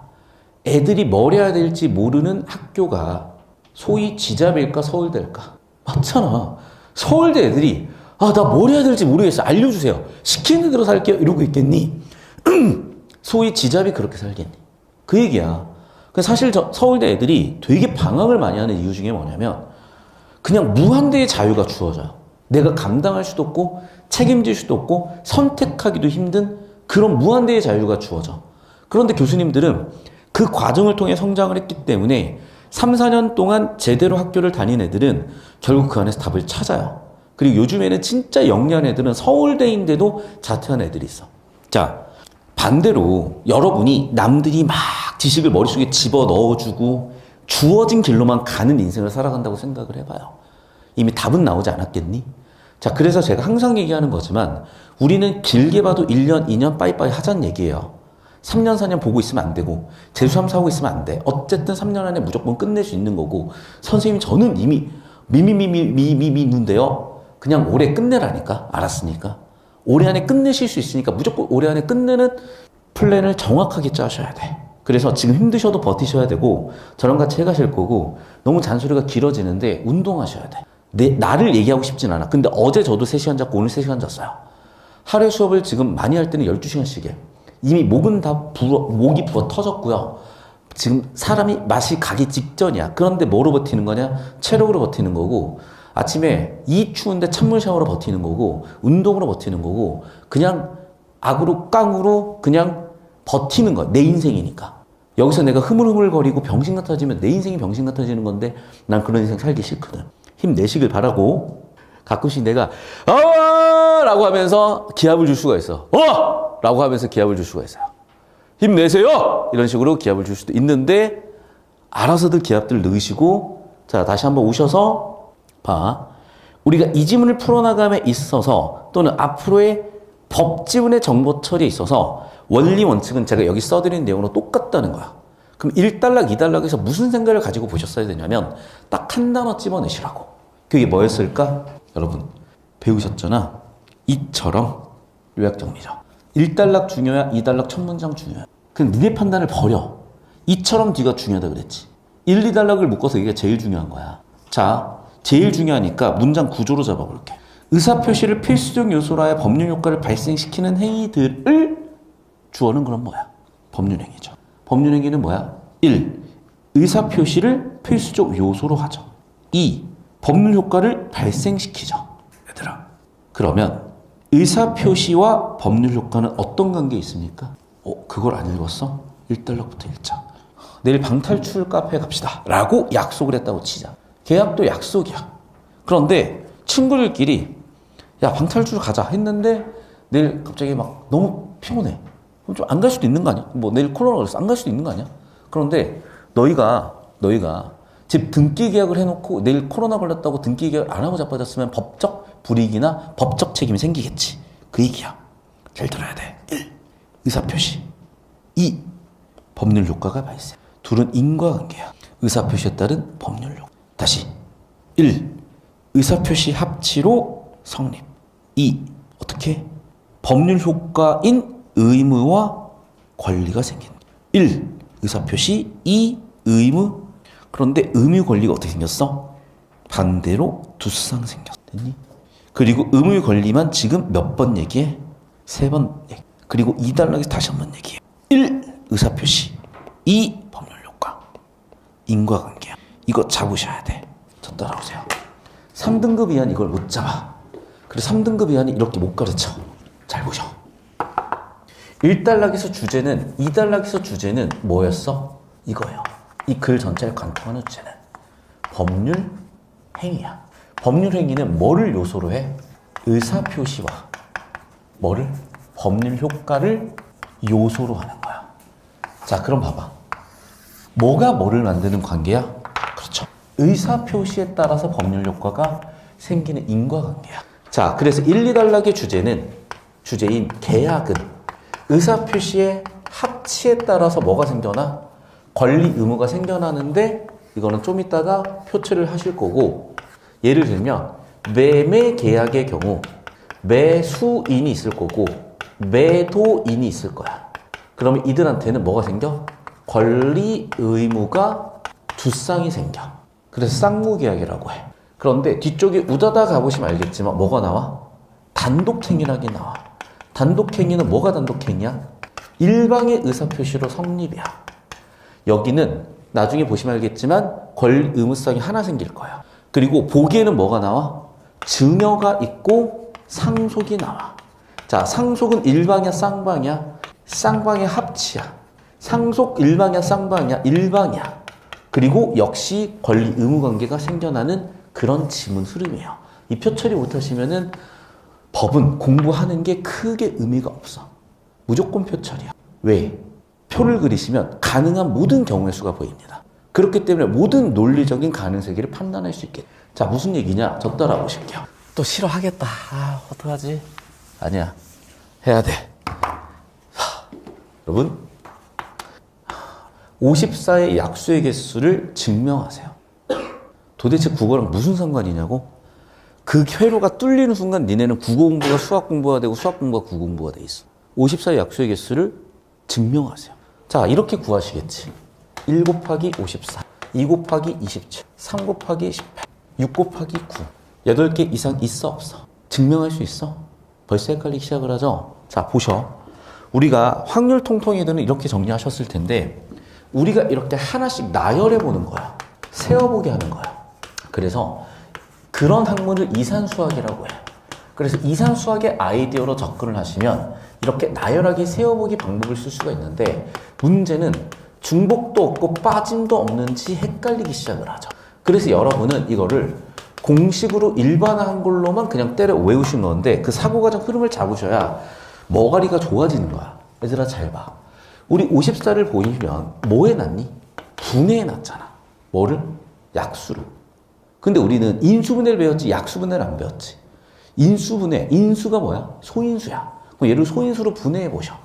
애들이 뭘 해야 될지 모르는 학교가 소위 지잡일까 서울대일까? 맞잖아. 서울대 애들이 나 뭘 해야 될지 모르겠어. 알려주세요. 시키는 대로 살게요. 이러고 있겠니? 소위 지잡이 그렇게 살겠니? 그 얘기야. 사실 서울대 애들이 되게 방황을 많이 하는 이유 중에 뭐냐면 그냥 무한대의 자유가 주어져요. 내가 감당할 수도 없고 책임질 수도 없고 선택하기도 힘든 그런 무한대의 자유가 주어져. 그런데 교수님들은 그 과정을 통해 성장을 했기 때문에 3, 4년 동안 제대로 학교를 다닌 애들은 결국 그 안에서 답을 찾아요. 그리고 요즘에는 진짜 영리한 애들은 서울대인데도 자퇴한 애들이 있어. 자, 반대로 여러분이 남들이 막 지식을 머릿속에 집어넣어주고 주어진 길로만 가는 인생을 살아간다고 생각을 해봐요. 이미 답은 나오지 않았겠니? 자, 그래서 제가 항상 얘기하는 거지만 우리는 길게 봐도 1년, 2년 빠이빠이 하자는 얘기예요. 3년, 4년 보고 있으면 안 되고 재수함 사고 있으면 안 돼. 어쨌든 3년 안에 무조건 끝낼 수 있는 거고 선생님 저는 이미 미미미미미미미인데요. 그냥 올해 끝내라니까. 알았으니까. 올해 안에 끝내실 수 있으니까 무조건 올해 안에 끝내는 플랜을 정확하게 짜셔야 돼. 그래서 지금 힘드셔도 버티셔야 되고 저랑 같이 해가실 거고 너무 잔소리가 길어지는데 운동하셔야 돼. 나를 얘기하고 싶진 않아. 근데 어제 저도 3시간 잤고 오늘 3시간 잤어요. 하루에 수업을 지금 많이 할 때는 12시간씩 해. 이미 목은 다 목이 부어 터졌고요. 지금 사람이 맛이 가기 직전이야. 그런데 뭐로 버티는 거냐? 체력으로 버티는 거고 아침에 이 추운데 찬물 샤워로 버티는 거고 운동으로 버티는 거고 그냥 악으로 깡으로 그냥 버티는 거야. 내 인생이니까. 여기서 내가 흐물흐물거리고 병신 같아지면 내 인생이 병신 같아지는 건데 난 그런 인생 살기 싫거든. 힘내시길 바라고 가끔씩 내가 라고 하면서 기합을 줄 수가 있어. 라고 하면서 기합을 줄 수가 있어요. 힘내세요! 이런 식으로 기합을 줄 수도 있는데 알아서들 기합들 넣으시고 자 다시 한번 오셔서 봐. 우리가 이 지문을 풀어나감에 있어서 또는 앞으로의 법지문의 정보 처리에 있어서 원리 원칙은 제가 여기 써드린 내용으로 똑같다는 거야. 그럼 1단락, 2단락에서 무슨 생각을 가지고 보셨어야 되냐면 딱 한 단어 집어내시라고. 그게 뭐였을까? 여러분 배우셨잖아. 이처럼 요약 정리죠. 1단락 중요야, 2단락 첫 문장 중요야. 그럼 니네 판단을 버려. 이처럼 네가 중요하다 그랬지. 1, 2단락을 묶어서 이게 제일 중요한 거야. 자, 제일 중요하니까 문장 구조로 잡아볼게. 의사표시를 필수적 요소로 하여 법률 효과를 발생시키는 행위들을 주어는 그럼 뭐야? 법률행위죠. 법률행위는 뭐야? 1. 의사표시를 필수적 요소로 하죠. 2. 법률 효과를 발생시키죠. 얘들아, 그러면 의사표시와 법률 효과는 어떤 관계에 있습니까? 그걸 안 읽었어? 1단락부터 읽자. 내일 방탈출 카페 갑시다 라고 약속을 했다고 치자. 계약도 약속이야. 그런데 친구들끼리 야 방탈출 가자 했는데 내일 갑자기 막 너무 피곤해. 그럼 좀 안 갈 수도 있는 거 아니야? 뭐 내일 코로나 걸려서 안 갈 수도 있는 거 아니야? 그런데 너희가 집 등기 계약을 해놓고 내일 코로나 걸렸다고 등기 계약을 안 하고 자빠졌으면 법적 불이익이나 법적 책임이 생기겠지. 그 얘기야. 잘 들어야 돼. 1. 의사표시. 2. 법률 효과가 발생. 둘은 인과관계야. 의사표시에 따른 법률 효과. 다시 1. 의사표시 합치로 성립. 2. 어떻게? 법률 효과인 의무와 권리가 생긴다. 1. 의사표시. 2. 의무. 그런데 의무 권리가 어떻게 생겼어? 반대로 두 쌍 생겼어. 됐니? 그리고 의무 권리만 지금 몇 번 얘기해? 3번 얘기. 그리고 2단락에서 다시 한 번 얘기해. 1. 의사표시. 2. 법률 효과. 인과관계야. 이거 잡으셔야 돼. 저 따라오세요. 3등급 이하는 이걸 못 잡아. 그래서 3등급 이하는 이렇게 못 가르쳐. 잘 보셔. 1단락에서 주제는 2단락에서 주제는 뭐였어? 이거예요. 이 글 전체를 관통하는 주제는 법률 행위야. 법률 행위는 뭐를 요소로 해? 의사표시와 뭐를? 법률 효과를 요소로 하는 거야. 자, 그럼 봐봐. 뭐가 뭐를 만드는 관계야? 그렇죠. 의사표시에 따라서 법률 효과가 생기는 인과관계야. 자, 그래서 1, 2단락의 주제인 계약은 의사표시의 합치에 따라서 뭐가 생겨나? 권리 의무가 생겨나는데 이거는 좀 이따가 표출을 하실 거고, 예를 들면 매매 계약의 경우 매수인이 있을 거고 매도인이 있을 거야. 그러면 이들한테는 뭐가 생겨? 권리 의무가 두 쌍이 생겨. 그래서 쌍무계약이라고 해. 그런데 뒤쪽에 우다다 가보시면 알겠지만 뭐가 나와? 단독행위라기 나와. 단독행위는 뭐가 단독행위야? 일방의 의사표시로 성립이야. 여기는 나중에 보시면 알겠지만 권리 의무성이 하나 생길 거야. 그리고 보기에는 뭐가 나와? 증여가 있고 상속이 나와. 자, 상속은 일방이야 쌍방이야? 쌍방의 합치야. 상속 일방이야 쌍방이야? 일방이야. 그리고 역시 권리 의무 관계가 생겨나는 그런 지문 흐름이에요. 이 표 처리 못하시면은 법은 공부하는 게 크게 의미가 없어. 무조건 표 처리야. 왜? 표를 그리시면 가능한 모든 경우의 수가 보입니다. 그렇기 때문에 모든 논리적인 가능세계를 판단할 수 있게. 자, 무슨 얘기냐? 저 따라오실게요. 또 싫어하겠다. 아, 어떡하지? 아니야. 해야 돼. 여러분, 54의 약수의 개수를 증명하세요. 도대체 국어랑 무슨 상관이냐고? 그 회로가 뚫리는 순간 니네는 국어 공부가 수학 공부가 되고 수학 공부가 국어 공부가 돼 있어. 54의 약수의 개수를 증명하세요. 자, 이렇게 구하시겠지. 1 곱하기 54, 2 곱하기 27, 3 곱하기 18, 6 곱하기 9. 8개 이상 있어 없어? 증명할 수 있어? 벌써 헷갈리기 시작을 하죠? 자, 보셔. 우리가 확률 통통이들은 이렇게 정리하셨을 텐데 우리가 이렇게 하나씩 나열해 보는 거야. 세어보게 하는 거야. 그래서 그런 학문을 이산수학이라고 해요. 그래서 이산수학의 아이디어로 접근을 하시면 이렇게 나열하게 세어보기 방법을 쓸 수가 있는데 문제는 중복도 없고 빠짐도 없는지 헷갈리기 시작을 하죠. 그래서 여러분은 이거를 공식으로 일반화한 걸로만 그냥 때려 외우신 건데 그 사고과정 흐름을 잡으셔야 머가리가 좋아지는 거야. 얘들아 잘 봐. 우리 54를 보이면 뭐 해놨니? 분해해놨잖아. 뭐를? 약수를. 근데 우리는 인수분해를 배웠지 약수분해를 안 배웠지. 인수분해, 인수가 뭐야? 소인수야. 그럼 얘를 소인수로 분해해보셔.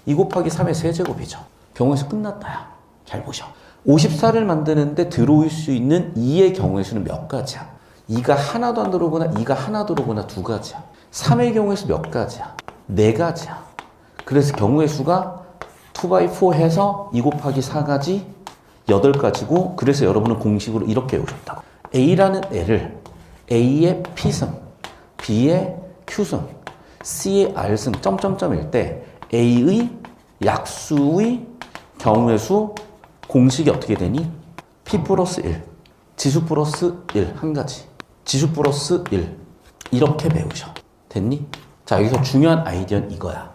2 곱하기 3의 세제곱이죠. 경우의 수 끝났다야. 잘 보셔. 54를 만드는데 들어올 수 있는 2의 경우의 수는 몇 가지야? 2가 하나도 안 들어오거나 2가 하나 들어오거나 2가지야. 3의 경우의 수 몇 가지야? 4가지야. 그래서 경우의 수가 2x4 해서 2 곱하기 4가지 8가지고 그래서 여러분은 공식으로 이렇게 외우셨다고. A라는 애를 A의 P승, B의 Q승, C의 R승 점점점일 때 A의 약수의 경우의 수 공식이 어떻게 되니? P 플러스 1, 지수 플러스 1 한 가지, 지수 플러스 1 이렇게 배우셔. 됐니? 자, 여기서 중요한 아이디어는 이거야.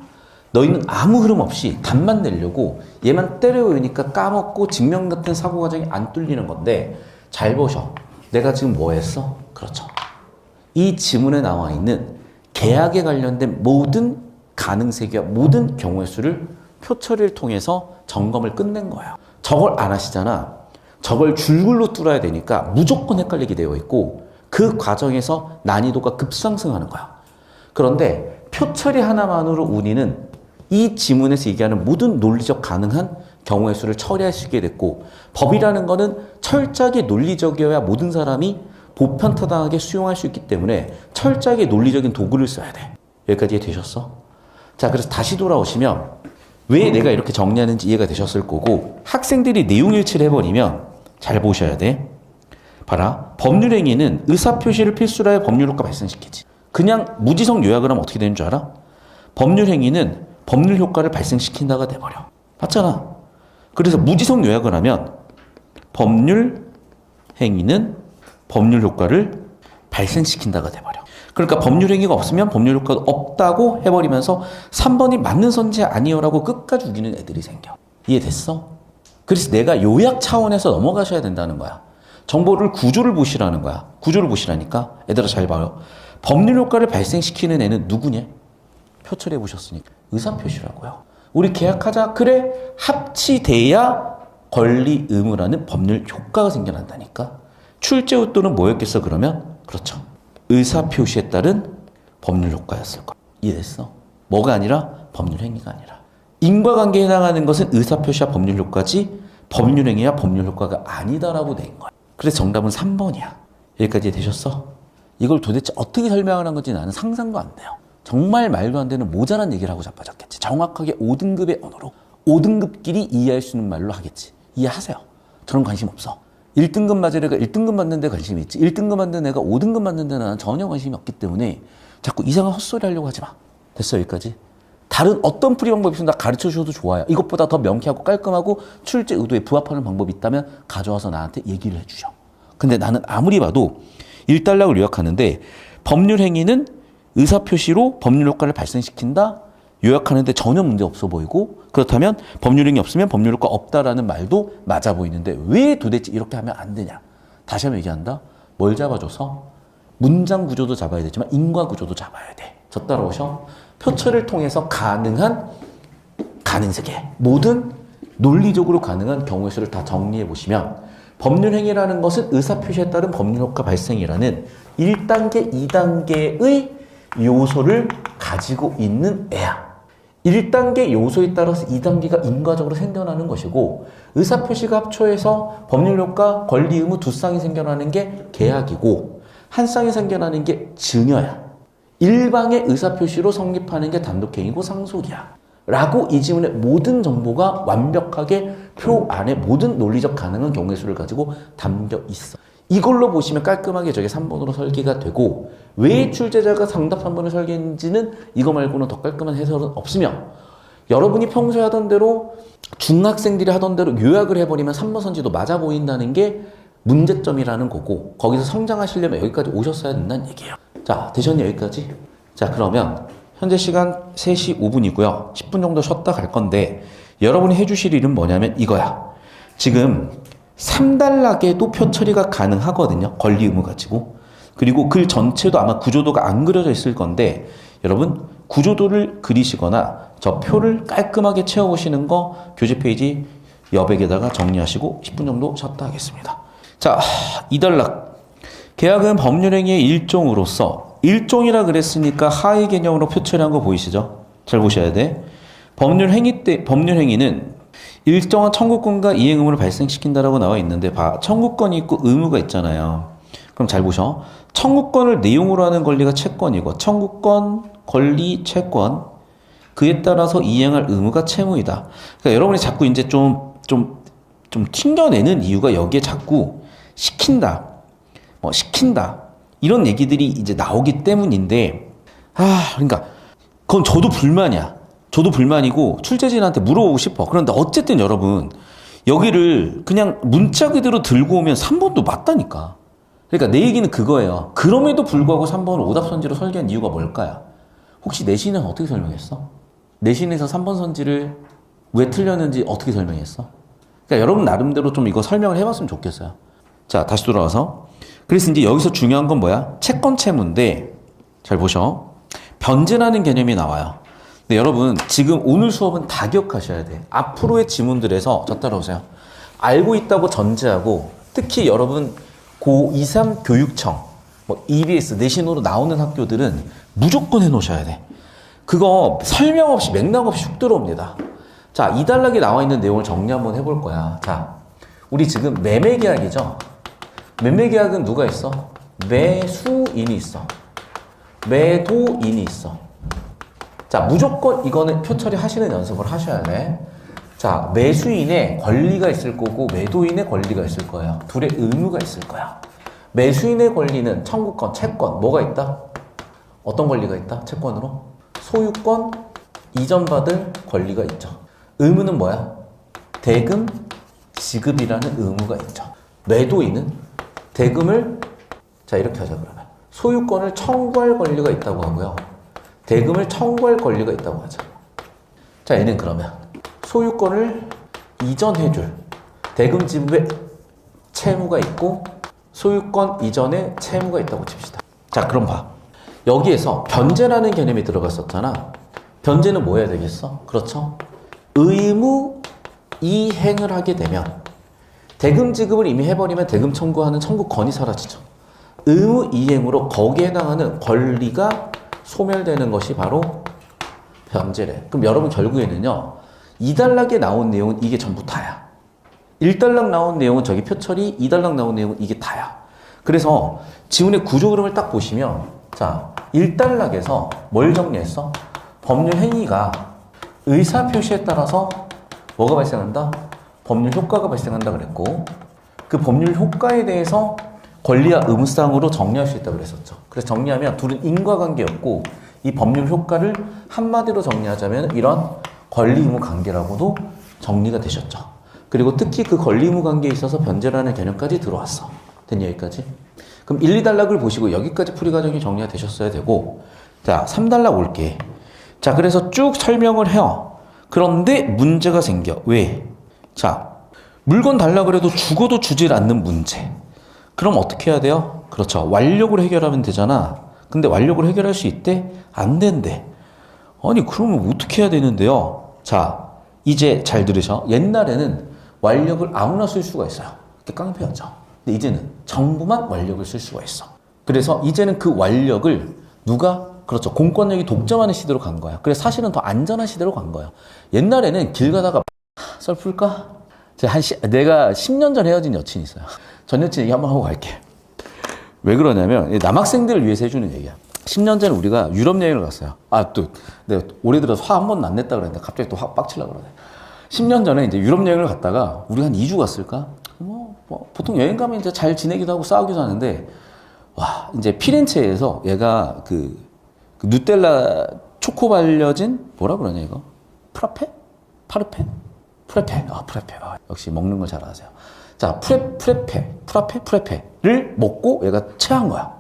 너희는 아무 흐름 없이 답만 내려고 얘만 때려 외우니까 까먹고 증명 같은 사고 과정이 안 뚫리는 건데 잘 보셔. 내가 지금 뭐 했어? 그렇죠. 이 지문에 나와 있는 계약에 관련된 모든 가능세계와 모든 경우의 수를 표 처리를 통해서 점검을 끝낸 거야. 저걸 안 하시잖아. 저걸 줄글로 뚫어야 되니까 무조건 헷갈리게 되어 있고 그 과정에서 난이도가 급상승하는 거야. 그런데 표 처리 하나만으로 우리는 이 지문에서 얘기하는 모든 논리적 가능한 경우의 수를 처리할 수 있게 됐고 법이라는 거는 철저하게 논리적이어야 모든 사람이 보편타당하게 수용할 수 있기 때문에 철저하게 논리적인 도구를 써야 돼. 여기까지 되셨어? 자, 그래서 다시 돌아오시면 왜 내가 이렇게 정리하는지 이해가 되셨을 거고 학생들이 내용 일치를 해버리면 잘 보셔야 돼. 봐라. 법률행위는 의사표시를 필수로 하여 법률효과 발생시키지. 그냥 무지성 요약을 하면 어떻게 되는 줄 알아? 법률행위는 법률효과를 발생시킨다가 돼버려. 맞잖아. 그래서 무지성 요약을 하면 법률행위는 법률효과를 발생시킨다가 돼버려. 그러니까 법률행위가 없으면 법률효과도 없다고 해버리면서 3번이 맞는 선지 아니요라고 끝까지 우기는 애들이 생겨. 이해됐어? 그래서 내가 요약 차원에서 넘어가셔야 된다는 거야. 정보를 구조를 보시라는 거야. 구조를 보시라니까. 얘들아 잘 봐요. 법률효과를 발생시키는 애는 누구냐? 표 처리해 보셨으니까. 의사표시라고요. 우리 계약하자. 그래. 합치돼야 권리 의무라는 법률 효과가 생겨난다니까. 출제후 또는 뭐였겠어 그러면? 그렇죠. 의사표시에 따른 법률 효과였을 거야. 이해됐어? 뭐가 아니라 법률 행위가 아니라. 인과관계에 해당하는 것은 의사표시와 법률 효과지 법률 행위와 법률 효과가 아니다라고 된 거야. 그래서 정답은 3번이야. 여기까지 되셨어? 이걸 도대체 어떻게 설명하는 건지 나는 상상도 안 돼요. 정말 말도 안 되는 모자란 얘기를 하고 자빠졌겠지. 정확하게 5등급의 언어로 5등급끼리 이해할 수 있는 말로 하겠지. 이해하세요. 저는 관심 없어. 1등급 맞을 애가 1등급 맞는 데 관심이 있지. 1등급 맞는 애가 5등급 맞는 데는 나는 전혀 관심이 없기 때문에 자꾸 이상한 헛소리 하려고 하지 마. 됐어, 여기까지? 다른 어떤 풀이 방법이 있으면 다 가르쳐 주셔도 좋아요. 이것보다 더 명쾌하고 깔끔하고 출제 의도에 부합하는 방법이 있다면 가져와서 나한테 얘기를 해주셔. 근데 나는 아무리 봐도 1단락을 요약하는데 법률 행위는 의사표시로 법률 효과를 발생시킨다? 요약하는데 전혀 문제 없어 보이고, 그렇다면 법률 행위 없으면 법률 효과 없다라는 말도 맞아 보이는데 왜 도대체 이렇게 하면 안 되냐? 다시 한번 얘기한다. 뭘 잡아줘서? 문장 구조도 잡아야 되지만 인과 구조도 잡아야 돼. 저 따라오셔. 표처를 통해서 가능한 가능세계, 모든 논리적으로 가능한 경우의 수를 다 정리해 보시면 법률 행위라는 것은 의사표시에 따른 법률 효과 발생이라는 1단계, 2단계의 요소를 가지고 있는 애야. 1단계 요소에 따라서 2단계가 인과적으로 생겨나는 것이고, 의사표시가 합초해서 법률효과, 권리, 의무 두 쌍이 생겨나는 게 계약이고, 한 쌍이 생겨나는 게 증여야. 일방의 의사표시로 성립하는 게 단독행위고 상속이야. 라고 이 지문의 모든 정보가 완벽하게 표 안에 모든 논리적 가능한 경우의 수를 가지고 담겨 있어. 이걸로 보시면 깔끔하게 저게 3번으로 설계가 되고, 왜 출제자가 정답 3번을 설계했는지는 이거 말고는 더 깔끔한 해설은 없으며, 여러분이 평소에 하던 대로 중학생들이 하던 대로 요약을 해버리면 3번 선지도 맞아 보인다는 게 문제점이라는 거고, 거기서 성장하시려면 여기까지 오셨어야 된다는 얘기예요. 자, 되셨니 여기까지? 자, 그러면 현재 시간 3시 5분이고요. 10분 정도 쉬었다 갈 건데, 여러분이 해주실 일은 뭐냐면 이거야. 지금 3단락에도 표 처리가 가능하거든요. 권리 의무 가지고. 그리고 글 전체도 아마 구조도가 안 그려져 있을 건데, 여러분 구조도를 그리시거나 저 표를 깔끔하게 채워보시는 거 교재 페이지 여백에다가 정리하시고 10분 정도 쉬었다 하겠습니다. 자, 2단락. 계약은 법률행위의 일종으로서, 일종이라 그랬으니까 하위 개념으로 표 처리한 거 보이시죠? 잘 보셔야 돼. 법률행위는 일정한 청구권과 이행 의무를 발생시킨다라고 나와 있는데, 청구권이 있고 의무가 있잖아요. 그럼 잘 보셔. 청구권을 내용으로 하는 권리가 채권이고, 청구권, 권리, 채권, 그에 따라서 이행할 의무가 채무이다. 그러니까 여러분이 자꾸 이제 좀 튕겨내는 이유가 여기에 자꾸 시킨다, 시킨다, 이런 얘기들이 이제 나오기 때문인데, 그러니까 그건 저도 불만이야. 저도 불만이고 출제진한테 물어보고 싶어. 그런데 어쨌든 여러분, 여기를 그냥 문자 그대로 들고 오면 3번도 맞다니까. 그러니까 내 얘기는 그거예요. 그럼에도 불구하고 3번을 오답 선지로 설계한 이유가 뭘까요? 혹시 내신은 어떻게 설명했어? 내신에서 3번 선지를 왜 틀렸는지 어떻게 설명했어? 그러니까 여러분 나름대로 좀 이거 설명을 해봤으면 좋겠어요. 자, 다시 돌아와서. 그래서 이제 여기서 중요한 건 뭐야? 채권 채무인데, 잘 보셔. 변제라는 개념이 나와요. 근데 여러분 지금 오늘 수업은 다 기억하셔야 돼. 앞으로의 지문들에서 저 따라오세요. 알고 있다고 전제하고, 특히 여러분 고2, 3 교육청, EBS 내신으로 나오는 학교들은 무조건 해놓으셔야 돼. 그거 설명 없이 맥락 없이 훅 들어옵니다. 자, 2단락에 나와 있는 내용을 정리 한번 해볼 거야. 자, 우리 지금 매매계약이죠. 매매계약은 누가 있어? 매수인이 있어. 매도인이 있어. 자, 무조건 이거는 표 처리하시는 연습을 하셔야 돼. 자, 매수인의 권리가 있을 거고 매도인의 권리가 있을 거예요. 둘의 의무가 있을 거야. 매수인의 권리는 청구권, 채권, 뭐가 있다? 어떤 권리가 있다? 채권으로? 소유권, 이전받을 권리가 있죠. 의무는 뭐야? 대금, 지급이라는 의무가 있죠. 매도인은 대금을, 자, 이렇게 하자 그러면. 소유권을 청구할 권리가 있다고 하고요. 대금을 청구할 권리가 있다고 하자. 자, 얘는 그러면 소유권을 이전해줄 대금 지급의 채무가 있고 소유권 이전에 채무가 있다고 칩시다. 자, 그럼 봐. 여기에서 변제라는 개념이 들어갔었잖아. 변제는 뭐 해야 되겠어? 그렇죠? 의무 이행을 하게 되면, 대금 지급을 이미 해버리면 대금 청구하는 청구권이 사라지죠. 의무 이행으로 거기에 해당하는 권리가 소멸되는 것이 바로 변제래. 그럼 여러분 결국에는요, 2단락에 나온 내용은 이게 전부 다야. 1단락 나온 내용은 저기 표처리, 2단락 나온 내용은 이게 다야. 그래서 지문의 구조 흐름을 딱 보시면, 자, 1단락에서 뭘 정리했어? 법률 행위가 의사표시에 따라서 뭐가 발생한다? 법률 효과가 발생한다 그랬고, 그 법률 효과에 대해서 권리와 의무상으로 정리할 수 있다고 그랬었죠. 그래서 정리하면 둘은 인과관계였고, 이 법률 효과를 한마디로 정리하자면 이런 권리 의무 관계라고도 정리가 되셨죠. 그리고 특히 그 권리 의무 관계에 있어서 변제라는 개념까지 들어왔어. 됐니 여기까지? 그럼 1, 2단락을 보시고 여기까지 풀이 과정이 정리가 되셨어야 되고, 자 3단락 올게. 자 그래서 쭉 설명을 해요. 그런데 문제가 생겨. 왜? 자 물건 달라 그래도 죽어도 주질 않는 문제. 그럼 어떻게 해야 돼요? 그렇죠. 완력으로 해결하면 되잖아. 근데 완력으로 해결할 수 있대? 안 된대. 아니 그러면 어떻게 해야 되는데요? 자 이제 잘 들으셔. 옛날에는 완력을 아무나 쓸 수가 있어요. 이렇게 깡패였죠. 근데 이제는 정부만 완력을 쓸 수가 있어. 그래서 이제는 그 완력을 누가? 그렇죠. 공권력이 독점하는 시대로 간 거야. 그래서 사실은 더 안전한 시대로 간 거야. 옛날에는 길 가다가 썰 풀까? 내가 10년 전 헤어진 여친이 있어요. 전 여친 얘기 한번 하고 갈게. 왜 그러냐면 남학생들을 위해서 해주는 얘기야. 10년 전에 우리가 유럽 여행을 갔어요. 또 내가 올해 들어서 화 한 번도 안 냈다 그랬는데 갑자기 또 확 빡치려고 그러네. 10년 전에 이제 유럽 여행을 갔다가 우리 한 2주 갔을까? 보통 여행 가면 이제 잘 지내기도 하고 싸우기도 하는데, 와, 이제 피렌체에서 얘가 그 누텔라 초코 발려진 뭐라 그러냐 이거? 프라페? 파르페? 프레페. 프레페. 역시 먹는 걸 잘 아세요. 자, 프레페를 먹고 얘가 체한 거야.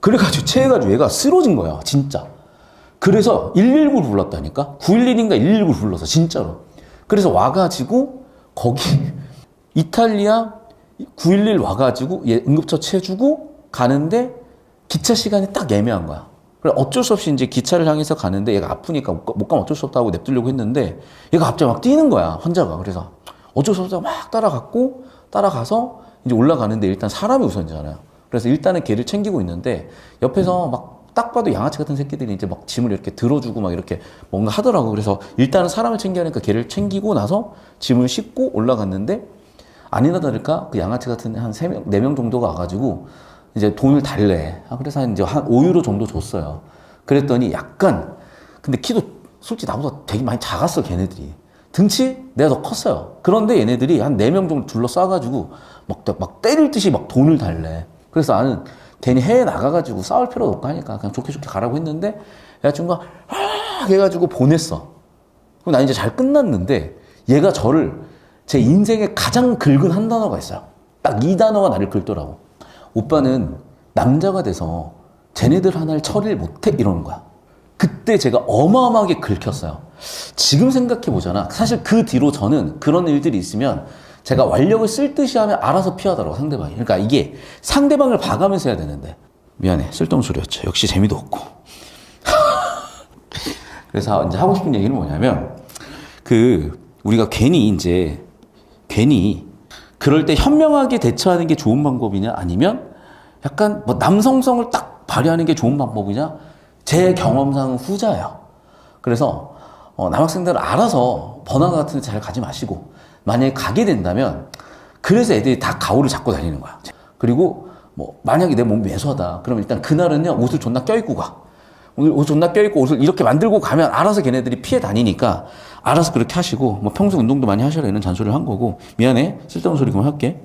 그래가지고 체해가지고 얘가 쓰러진 거야, 진짜. 그래서 119를 불렀다니까? 911인가 119를 불러서, 진짜로. 그래서 와가지고, 거기, 이탈리아 911 와가지고, 얘 응급처치 해주고 가는데, 기차 시간이 딱 애매한 거야. 그래, 어쩔 수 없이 이제 기차를 향해서 가는데, 얘가 아프니까 못 가면 어쩔 수 없다고 냅두려고 했는데, 얘가 갑자기 막 뛰는 거야, 환자가. 그래서 어쩔 수 없다고 막 따라가서, 이제 올라가는데 일단 사람이 우선이잖아요. 그래서 일단은 걔를 챙기고 있는데, 옆에서 막 딱 봐도 양아치 같은 새끼들이 이제 막 짐을 이렇게 들어주고 막 이렇게 뭔가 하더라고. 그래서 일단은 사람을 챙겨야 하니까 걔를 챙기고 나서 짐을 싣고 올라갔는데, 아니나 다를까 그 양아치 같은 한 3명, 4명 정도가 와가지고 이제 돈을 달래. 그래서 이제 한 5유로 정도 줬어요. 그랬더니 약간, 근데 키도 솔직히 나보다 되게 많이 작았어, 걔네들이. 등치 내가 더 컸어요. 그런데 얘네들이 한 4명 정도 둘러싸가지고 막 때릴 듯이 막 돈을 달래. 그래서 나는 괜히 해외 나가가지고 싸울 필요도 없고 하니까 그냥 좋게 가라고 했는데, 여자친구가 해가지고 보냈어. 그럼 나 이제 잘 끝났는데, 얘가 저를 제 인생에 가장 긁은 한 단어가 있어요. 딱 이 단어가 나를 긁더라고. 오빠는 남자가 돼서 쟤네들 하나를 처리를 못해? 이러는 거야. 그때 제가 어마어마하게 긁혔어요. 지금 생각해보잖아. 사실 그 뒤로 저는 그런 일들이 있으면 제가 완력을 쓸 듯이 하면 알아서 피하더라고, 상대방이. 그러니까 이게 상대방을 봐가면서 해야 되는데. 미안해, 쓸데없는 소리였죠. 역시 재미도 없고. 그래서 이제 하고 싶은 얘기는 뭐냐면, 우리가 괜히 그럴 때 현명하게 대처하는 게 좋은 방법이냐, 아니면 약간 뭐 남성성을 딱 발휘하는 게 좋은 방법이냐? 제 경험상 후자예요. 그래서 남학생들은 알아서 번화가 같은 데 잘 가지 마시고, 만약에 가게 된다면, 그래서 애들이 다 가오를 잡고 다니는 거야. 그리고 뭐 만약에 내 몸이 왜소하다 그럼 일단 그날은요 옷을 존나 껴입고 가. 오늘 옷 존나 껴입고 옷을 이렇게 만들고 가면 알아서 걔네들이 피해 다니니까 알아서 그렇게 하시고, 뭐 평소 운동도 많이 하셔라 이런 잔소리를 한 거고. 미안해, 쓸데없는 소리 그만할게.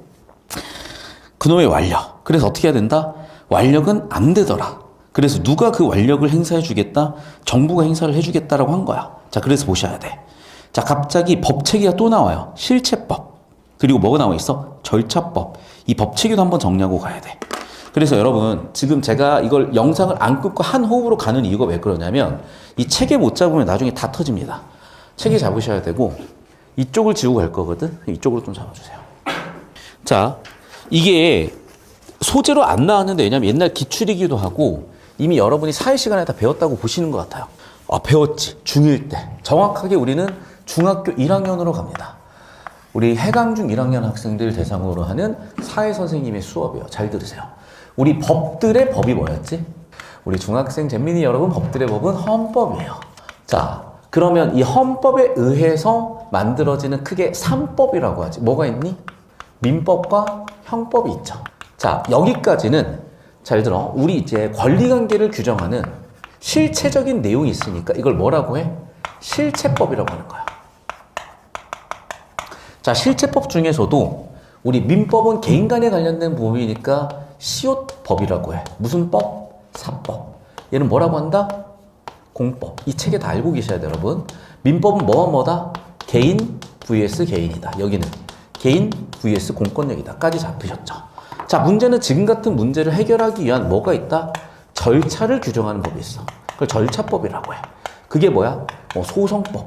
그놈의 완력. 그래서 어떻게 해야 된다? 완력은 안 되더라. 그래서 누가 그 완력을 행사해 주겠다? 정부가 행사를 해 주겠다라고 한 거야. 자, 그래서 보셔야 돼. 자, 갑자기 법 체계가 또 나와요. 실체법. 그리고 뭐가 나와 있어? 절차법. 이 법 체계도 한번 정리하고 가야 돼. 그래서 여러분, 지금 제가 이걸 영상을 안 끊고 한 호흡으로 가는 이유가 왜 그러냐면, 이 체계 못 잡으면 나중에 다 터집니다. 체계 잡으셔야 되고, 이쪽을 지우고 갈 거거든? 이쪽으로 좀 잡아주세요. 자, 이게 소재로 안 나왔는데, 왜냐면 옛날 기출이기도 하고, 이미 여러분이 사회 시간에 다 배웠다고 보시는 것 같아요. 배웠지. 중1 때. 정확하게 우리는 중학교 1학년으로 갑니다. 우리 해강중 1학년 학생들 대상으로 하는 사회 선생님의 수업이에요. 잘 들으세요. 우리 법들의 법이 뭐였지? 우리 중학생 잼민이 여러분, 법들의 법은 헌법이에요. 자, 그러면 이 헌법에 의해서 만들어지는 크게 3법이라고 하지. 뭐가 있니? 민법과 형법이 있죠. 자, 여기까지는 잘 들어. 우리 이제 권리관계를 규정하는 실체적인 내용이 있으니까 이걸 뭐라고 해? 실체법이라고 하는 거야. 자, 실체법 중에서도 우리 민법은 개인 간에 관련된 부분이니까 시효법이라고 해. 무슨 법? 사법. 얘는 뭐라고 한다? 공법. 이 책에 다 알고 계셔야 돼요, 여러분. 민법은 뭐다? 개인 vs 개인이다. 여기는 개인 vs 공권력이다까지 잡히셨죠. 자, 문제는 지금 같은 문제를 해결하기 위한 뭐가 있다? 절차를 규정하는 법이 있어. 그걸 절차법이라고 해. 그게 뭐야? 소송법.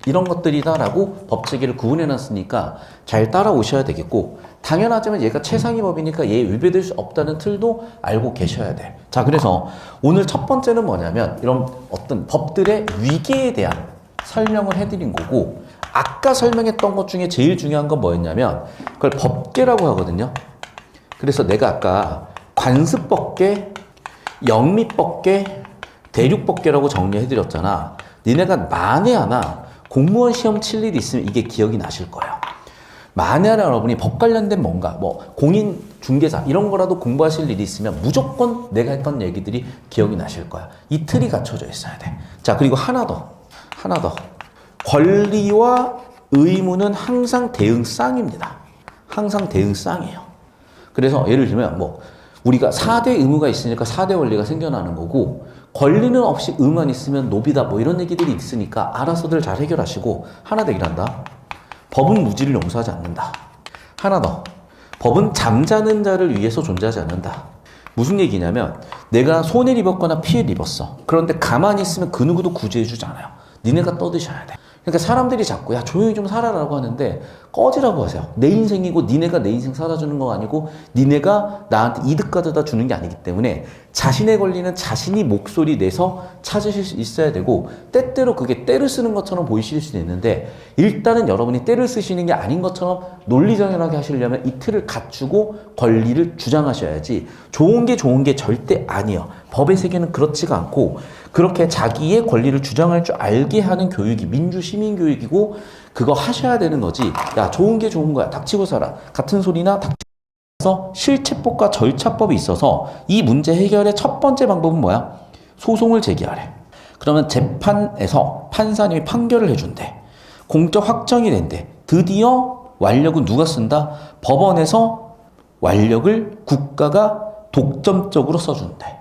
이런 것들이다라고 법체계를 구분해놨으니까 잘 따라오셔야 되겠고, 당연하지만 얘가 최상위 법이니까 얘 위배될 수 없다는 틀도 알고 계셔야 돼. 자, 그래서 오늘 첫 번째는 뭐냐면 이런 어떤 법들의 위계에 대한 설명을 해드린 거고, 아까 설명했던 것 중에 제일 중요한 건 뭐였냐면 그걸 법계라고 하거든요. 그래서 내가 아까 관습법계, 영미법계, 대륙법계라고 정리해드렸잖아. 니네가 만에 하나 공무원 시험 칠 일이 있으면 이게 기억이 나실 거예요. 만에 하나 여러분이 법 관련된 뭔가 공인 중개사 이런 거라도 공부하실 일이 있으면 무조건 내가 했던 얘기들이 기억이 나실 거야. 이 틀이 갖춰져 있어야 돼. 자, 그리고 하나 더. 권리와 의무는 항상 대응쌍입니다. 항상 대응쌍이에요. 그래서 예를 들면 우리가 4대 의무가 있으니까 4대 원리가 생겨나는 거고, 권리는 없이 의무만 있으면 노비다 이런 얘기들이 있으니까 알아서들 잘 해결하시고, 하나 더 얘기한다. 법은 무지를 용서하지 않는다. 하나 더. 법은 잠자는 자를 위해서 존재하지 않는다. 무슨 얘기냐면 내가 손해를 입었거나 피해를 입었어. 그런데 가만히 있으면 그 누구도 구제해주지 않아요. 니네가 떠드셔야 돼. 그러니까 사람들이 자꾸 야 조용히 좀 살아라고 하는데 꺼지라고 하세요. 내 인생이고 니네가 내 인생 살아주는 거 아니고 니네가 나한테 이득 가져다 주는 게 아니기 때문에 자신의 권리는 자신이 목소리 내서 찾으실 수 있어야 되고, 때때로 그게 때를 쓰는 것처럼 보이실 수도 있는데 일단은 여러분이 때를 쓰시는 게 아닌 것처럼 논리정연하게 하시려면 이 틀을 갖추고 권리를 주장하셔야지. 좋은 게 절대 아니에요. 법의 세계는 그렇지가 않고, 그렇게 자기의 권리를 주장할 줄 알게 하는 교육이 민주시민교육이고, 그거 하셔야 되는 거지. 야, 좋은 게 좋은 거야. 닥치고 살아. 같은 소리나 닥치고. 실체법과 절차법이 있어서 이 문제 해결의 첫 번째 방법은 뭐야? 소송을 제기하래. 그러면 재판에서 판사님이 판결을 해준대. 공적 확정이 된대. 드디어 완력은 누가 쓴다? 법원에서 완력을 국가가 독점적으로 써준대.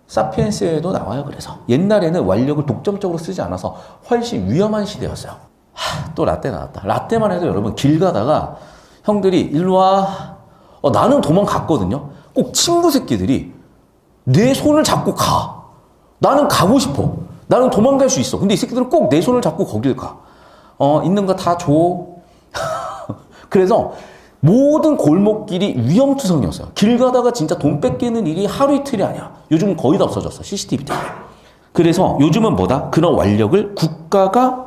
사피엔스에도 나와요. 그래서 옛날에는 완력을 독점적으로 쓰지 않아서 훨씬 위험한 시대였어요. 또 라떼 나왔다. 라떼만 해도 여러분 길 가다가 형들이 일로 와. 나는 도망갔거든요. 꼭 친구 새끼들이 내 손을 잡고 가. 나는 가고 싶어. 나는 도망갈 수 있어. 근데 이 새끼들은 꼭 내 손을 잡고 거길 가. 있는 거 다 줘. 그래서 모든 골목길이 위험투성이었어요. 길 가다가 진짜 돈 뺏기는 일이 하루 이틀이 아니야. 요즘은 거의 다 없어졌어. CCTV 때문에. 그래서 요즘은 뭐다? 그런 완력을 국가가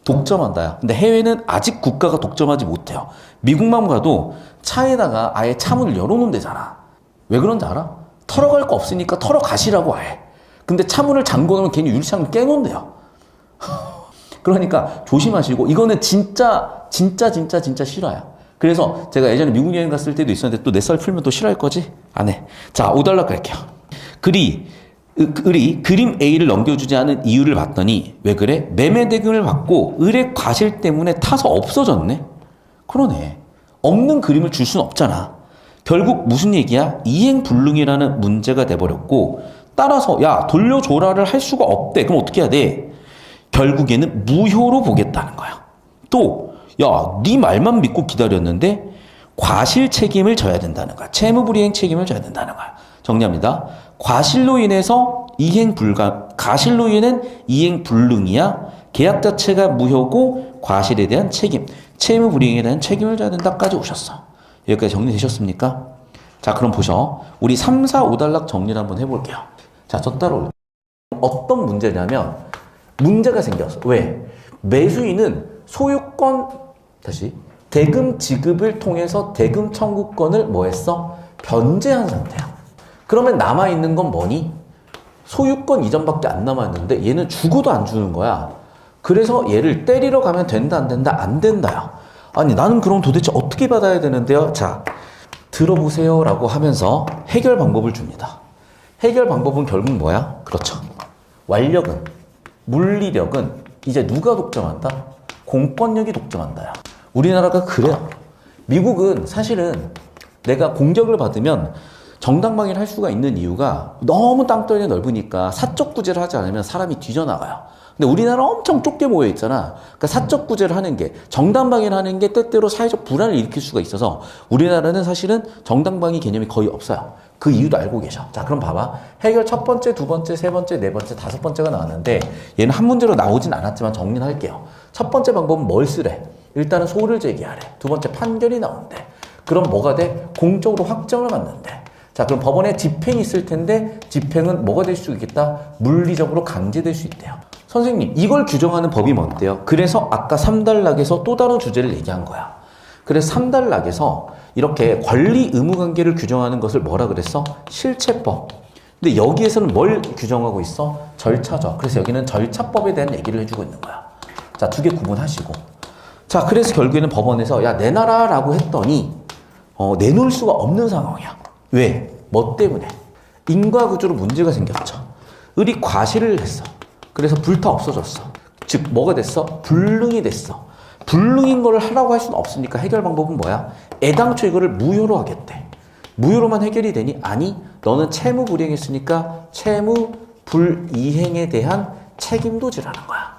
독점한다야. 근데 해외는 아직 국가가 독점하지 못해요. 미국만 가도 차에다가 아예 차문을 열어놓는다잖아. 왜 그런지 알아? 털어갈 거 없으니까 털어가시라고 해. 근데 차문을 잠궈놓으면 괜히 유리창을 깨놓는데요. 그러니까 조심하시고, 이거는 진짜 실화야. 그래서 제가 예전에 미국 여행 갔을 때도 있었는데, 또 내 썰 풀면 또 싫어할 거지? 안 해. 자, 5달러 갈게요. 을이 그림 A를 넘겨주지 않은 이유를 봤더니 왜 그래? 매매 대금을 받고 을의 과실 때문에 타서 없어졌네? 그러네. 없는 그림을 줄 수는 없잖아. 결국 무슨 얘기야? 이행불능이라는 문제가 돼버렸고, 따라서 야 돌려줘라를 할 수가 없대. 그럼 어떻게 해야 돼? 결국에는 무효로 보겠다는 거야. 또 야, 네 말만 믿고 기다렸는데 과실 책임을 져야 된다는 거야. 채무불이행 책임을 져야 된다는 거야. 정리합니다. 과실로 인해서 가실로 인한 이행불능이야. 계약 자체가 무효고 과실에 대한 책임, 채무불이행에 대한 책임을 져야 된다까지 오셨어. 여기까지 정리되셨습니까? 자, 그럼 보셔. 우리 3, 4, 5단락 정리를 한번 해볼게요. 자, 저 따라올게요. 어떤 문제냐면 문제가 생겼어. 왜? 매수인은 소유권 대금 지급을 통해서 대금 청구권을 뭐 했어? 변제한 상태야. 그러면 남아있는 건 뭐니? 소유권 이전밖에 안 남아있는데 얘는 주고도 안 주는 거야. 그래서 얘를 때리러 가면 된다 안 된다? 안 된다야. 아니 나는 그럼 도대체 어떻게 받아야 되는데요? 자, 들어보세요 라고 하면서 해결 방법을 줍니다. 해결 방법은 결국 뭐야? 그렇죠. 완력은, 물리력은 이제 누가 독점한다? 공권력이 독점한다야. 우리나라가 그래요. 미국은 사실은 내가 공격을 받으면 정당방위를 할 수가 있는 이유가 너무 땅덩이가 넓으니까 사적 구제를 하지 않으면 사람이 뒤져나가요. 근데 우리나라 엄청 좁게 모여 있잖아. 그러니까 사적 구제를 하는 게, 정당방위를 하는 게 때때로 사회적 불안을 일으킬 수가 있어서 우리나라는 사실은 정당방위 개념이 거의 없어요. 그 이유도 알고 계셔. 자, 그럼 봐봐. 해결 첫 번째, 두 번째, 세 번째, 네 번째, 다섯 번째가 나왔는데 얘는 한 문제로 나오진 않았지만 정리는 할게요. 첫 번째 방법은 뭘 쓰래? 일단은 소를 제기하래. 두 번째 판결이 나온대. 그럼 뭐가 돼? 공적으로 확정을 받는데. 자, 그럼 법원에 집행이 있을 텐데 집행은 뭐가 될 수 있겠다? 물리적으로 강제될 수 있대요. 선생님, 이걸 규정하는 법이 뭔데요? 그래서 아까 3단락에서 또 다른 주제를 얘기한 거야. 그래서 3단락에서 이렇게 권리 의무 관계를 규정하는 것을 뭐라 그랬어? 실체법. 근데 여기에서는 뭘 규정하고 있어? 절차죠. 그래서 여기는 절차법에 대한 얘기를 해주고 있는 거야. 자, 두 개 구분하시고. 자, 그래서 결국에는 법원에서 야, 내놔라라고 했더니 내놓을 수가 없는 상황이야. 왜? 뭐 때문에? 인과구조로 문제가 생겼죠. 을이 과실을 했어. 그래서 불타 없어졌어. 즉 뭐가 됐어? 불능이 됐어. 불능인 거를 하라고 할 수는 없으니까 해결 방법은 뭐야? 애당초 이거를 무효로 하겠대. 무효로만 해결이 되니? 아니, 너는 채무 불이행했으니까 채무 불이행에 대한 책임도 지라는 거야.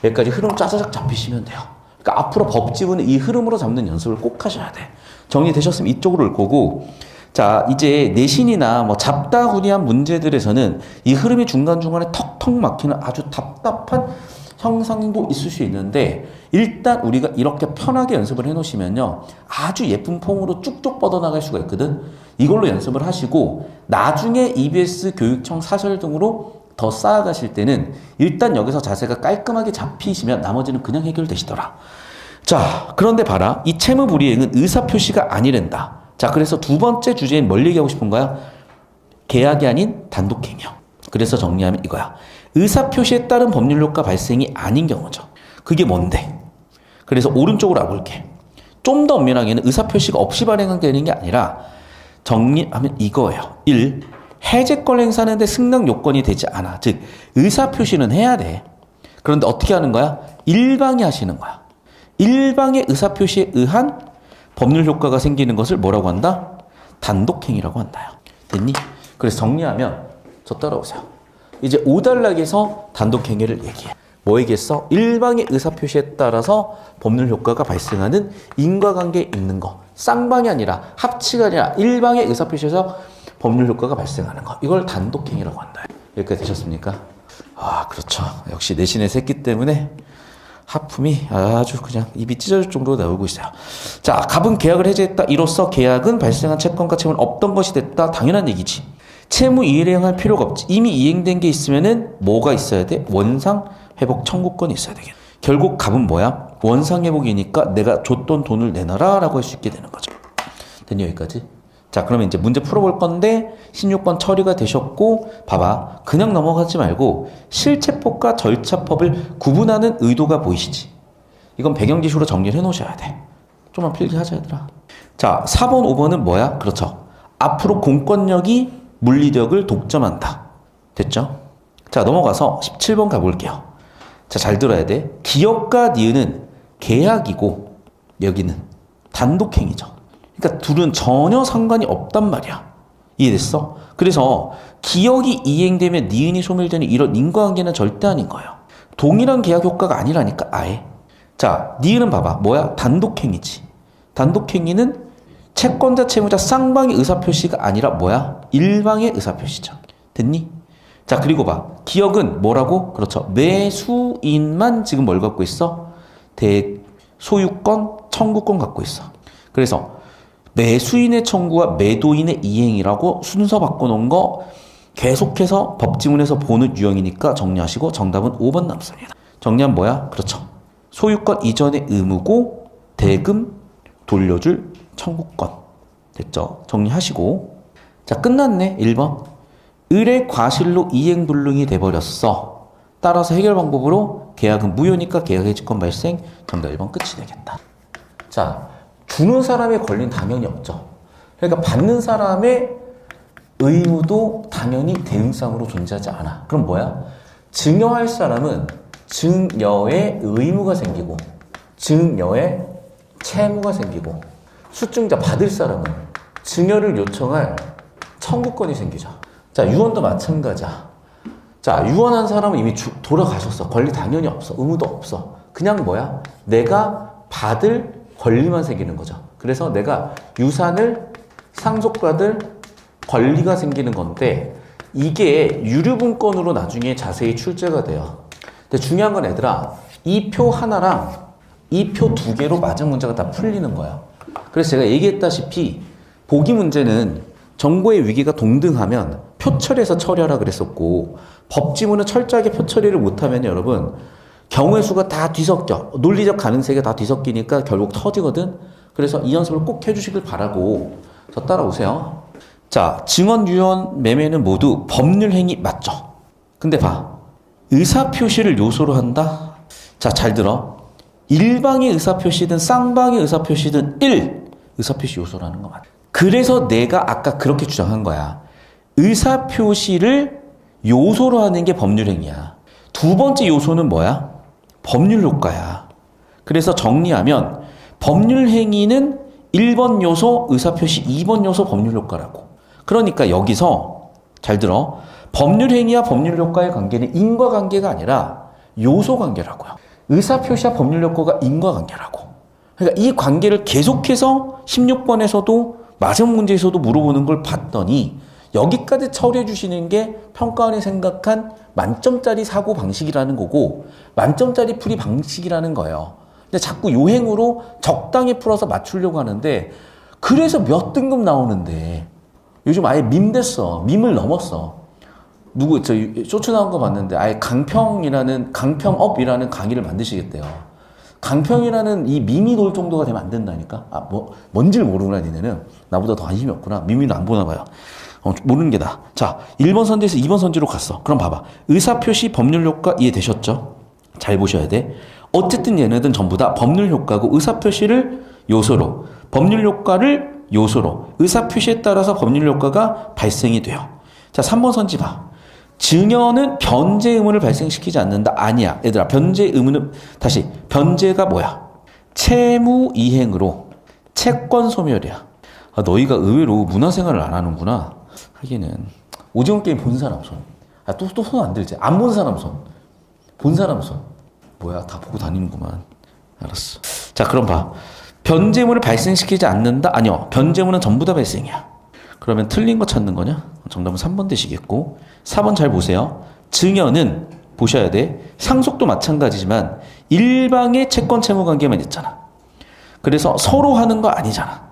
여기까지 흐름 짜자작 잡히시면 돼요. 그러니까 앞으로 법집은 이 흐름으로 잡는 연습을 꼭 하셔야 돼. 정리되셨으면 이쪽으로 올 거고, 자, 이제 내신이나 뭐 잡다구니한 문제들에서는 이 흐름이 중간중간에 턱턱 막히는 아주 답답한 형상도 있을 수 있는데, 일단 우리가 이렇게 편하게 연습을 해 놓으시면요, 아주 예쁜 폼으로 쭉쭉 뻗어나갈 수가 있거든. 이걸로 연습을 하시고 나중에 EBS 교육청 사설 등으로 더 쌓아가실 때는 일단 여기서 자세가 깔끔하게 잡히시면 나머지는 그냥 해결되시더라. 자, 그런데 봐라. 이 채무불이행은 의사표시가 아니란다. 자, 그래서 두 번째 주제인 뭘 얘기하고 싶은가요? 계약이 아닌 단독행위요. 그래서 정리하면 이거야. 의사표시에 따른 법률효과 발생이 아닌 경우죠. 그게 뭔데? 그래서 오른쪽으로 와볼게. 좀 더 엄밀하게는 의사표시가 없이 발행되는 게 아니라 정리하면 이거예요. 1. 해제권 행사하는데 승낙 요건이 되지 않아. 즉 의사표시는 해야 돼. 그런데 어떻게 하는 거야? 일방이 하시는 거야. 일방의 의사표시에 의한 법률 효과가 생기는 것을 뭐라고 한다? 단독행위라고 한다요. 됐니? 그래서 정리하면 저 따라오세요. 이제 5단락에서 단독행위를 얘기해. 뭐 얘기했어? 일방의 의사표시에 따라서 법률 효과가 발생하는 인과관계에 있는 거. 쌍방이 아니라 합치가 아니라 일방의 의사표시에서 법률 효과가 발생하는 거. 이걸 단독행위라고 한다. 여기까지 되셨습니까? 아, 그렇죠. 역시 내신에서 했기 때문에 하품이 아주 그냥 입이 찢어질 정도로 나오고 있어요. 자, 갑은 계약을 해제했다. 이로써 계약은 발생한 채권과 채무는 없던 것이 됐다. 당연한 얘기지. 채무 이행할 필요가 없지. 이미 이행된 게 있으면은 뭐가 있어야 돼? 원상 회복 청구권이 있어야 되겠네. 결국 갑은 뭐야? 원상 회복이니까 내가 줬던 돈을 내놔라 라고 할 수 있게 되는 거죠. 됐니? 여기까지? 자, 그러면 이제 문제 풀어볼 건데 신유권 처리가 되셨고, 봐봐. 그냥 넘어가지 말고 실체법과 절차법을 구분하는 의도가 보이시지? 이건 배경지시로 정리를 해놓으셔야 돼. 좀만 필기하자, 얘들아. 자, 4번, 5번은 뭐야? 그렇죠. 앞으로 공권력이 물리력을 독점한다. 됐죠? 자, 넘어가서 17번 가볼게요. 자, 잘 들어야 돼. 기역과 니은은 계약이고 여기는 단독행위죠. 그러니까 둘은 전혀 상관이 없단 말이야. 이해됐어? 그래서 기역이 이행되면 니은이 소멸되는 이런 인과관계는 절대 아닌 거예요. 동일한 계약 효과가 아니라니까 아예. 자, 니은은 봐봐. 뭐야? 단독행위지. 단독행위는 채권자, 채무자 쌍방의 의사표시가 아니라 뭐야? 일방의 의사표시죠. 됐니? 자, 그리고 봐. 기역은 뭐라고? 그렇죠. 매수인만 지금 뭘 갖고 있어? 소유권, 청구권 갖고 있어. 그래서 매수인의 청구와 매도인의 이행이라고 순서 바꿔놓은 거 계속해서 법지문에서 보는 유형이니까 정리하시고 정답은 5번 남습니다. 정리하면 뭐야? 그렇죠. 소유권 이전의 의무고 대금 돌려줄 청구권. 됐죠? 정리하시고. 자, 끝났네. 1번. 을의 과실로 이행불능이 돼버렸어. 따라서 해결 방법으로 계약은 무효니까 계약해지권 발생. 정답 1번 끝이 되겠다. 자, 주는 사람의 권리는 당연히 없죠. 그러니까 받는 사람의 의무도 당연히 대응상으로 존재하지 않아. 그럼 뭐야? 증여할 사람은 증여의 의무가 생기고 증여의 채무가 생기고 수증자 받을 사람은 증여를 요청할 청구권이 생기죠. 자, 유언도 마찬가지야. 자, 유언한 사람은 이미 돌아가셨어. 권리 당연히 없어. 의무도 없어. 그냥 뭐야? 내가 받을 권리만 생기는 거죠. 그래서 내가 유산을 상속받을 권리가 생기는 건데 이게 유류분권으로 나중에 자세히 출제가 돼요. 근데 중요한 건 얘들아, 이 표 하나랑 이 표 두 개로 맞은 문제가 다 풀리는 거야. 그래서 제가 얘기했다시피 보기 문제는 정보의 위기가 동등하면 표처리해서 처리하라 그랬었고 법지문은 철저하게 표처리를 못하면 여러분 경우의 수가 다 뒤섞여. 논리적 가능성이 다 뒤섞이니까 결국 터지거든. 그래서 이 연습을 꼭 해주시길 바라고. 저 따라오세요. 자, 증언, 유언, 매매는 모두 법률 행위 맞죠? 근데 봐. 의사표시를 요소로 한다? 자, 잘 들어. 일방의 의사표시든 쌍방의 의사표시든 의사표시 요소라는 거 맞아. 그래서 내가 아까 그렇게 주장한 거야. 의사표시를 요소로 하는 게 법률행위야. 두 번째 요소는 뭐야? 법률효과야. 그래서 정리하면 법률행위는 1번 요소 의사표시, 2번 요소 법률효과라고. 그러니까 여기서 잘 들어. 법률행위와 법률효과의 관계는 인과관계가 아니라 요소관계라고요. 의사표시와 법률효과가 인과관계라고. 그러니까 이 관계를 계속해서 16번에서도 마지막 문제에서도 물어보는 걸 봤더니 여기까지 처리해 주시는 게 평가원이 생각한 만점짜리 사고 방식이라는 거고 만점짜리 풀이 방식이라는 거예요. 근데 자꾸 요행으로 적당히 풀어서 맞추려고 하는데 그래서 몇 등급 나오는데 요즘 아예 밈 됐어. 밈을 넘었어. 누구 저 쇼츠 나온 거 봤는데 아예 강평업이라는 강의를 만드시겠대요. 강평이라는 이 밈이 돌 정도가 되면 안 된다니까. 뭔지를 모르구나 니네는. 나보다 더 관심이 없구나. 밈이는 안 보나 봐요. 모르는 게 나. 자, 1번 선지에서 2번 선지로 갔어. 그럼 봐봐. 의사표시 법률효과 이해되셨죠? 잘 보셔야 돼. 어쨌든 얘네들은 전부 다 법률효과고 의사표시를 요소로, 법률효과를 요소로, 의사표시에 따라서 법률효과가 발생이 돼요. 자, 3번 선지 봐. 증여는 변제 의무를 발생시키지 않는다. 아니야. 얘들아, 변제 의무는, 다시, 변제가 뭐야? 채무 이행으로 채권 소멸이야. 아, 너희가 의외로 문화생활을 안 하는구나. 하기는. 오징어 게임 본 사람 손. 아, 또 손 안 들지? 안 본 사람 손. 본 사람 손. 뭐야, 다 보고 다니는구만. 알았어. 자, 그럼 봐. 변제 의무를 발생시키지 않는다? 아니요. 변제 의무는 전부 다 발생이야. 그러면 틀린 거 찾는 거냐? 정답은 3번 되시겠고 4번 잘 보세요. 증여는 보셔야 돼. 상속도 마찬가지지만 일방의 채권 채무 관계만 있잖아. 그래서 서로 하는 거 아니잖아.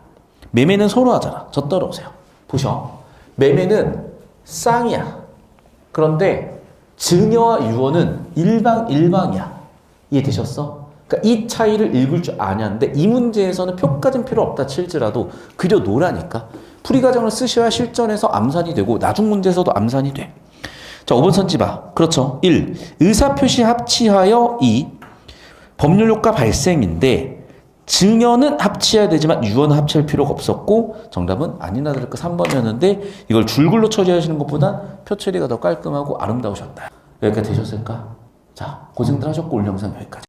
매매는 서로 하잖아. 저 따라오세요. 보셔. 매매는 쌍이야. 그런데 증여와 유언은 일방이야. 이해되셨어? 그러니까 이 차이를 읽을 줄 아냐는데 이 문제에서는 표까진 필요 없다 칠지라도 그려놓으라니까. 풀이 과정을 쓰셔야 실전에서 암산이 되고 나중 문제에서도 암산이 돼. 자, 5번 선지 봐. 그렇죠. 1. 의사표시 합치하여 2. 법률효과 발생인데 증여는 합치해야 되지만 유언은 합치할 필요가 없었고 정답은 아니나 다를까 3번이었는데 이걸 줄글로 처리하시는 것보다 표 처리가 더 깔끔하고 아름다우셨다. 여기까지 되셨을까? 자, 고생들 하셨고 오늘 영상 여기까지.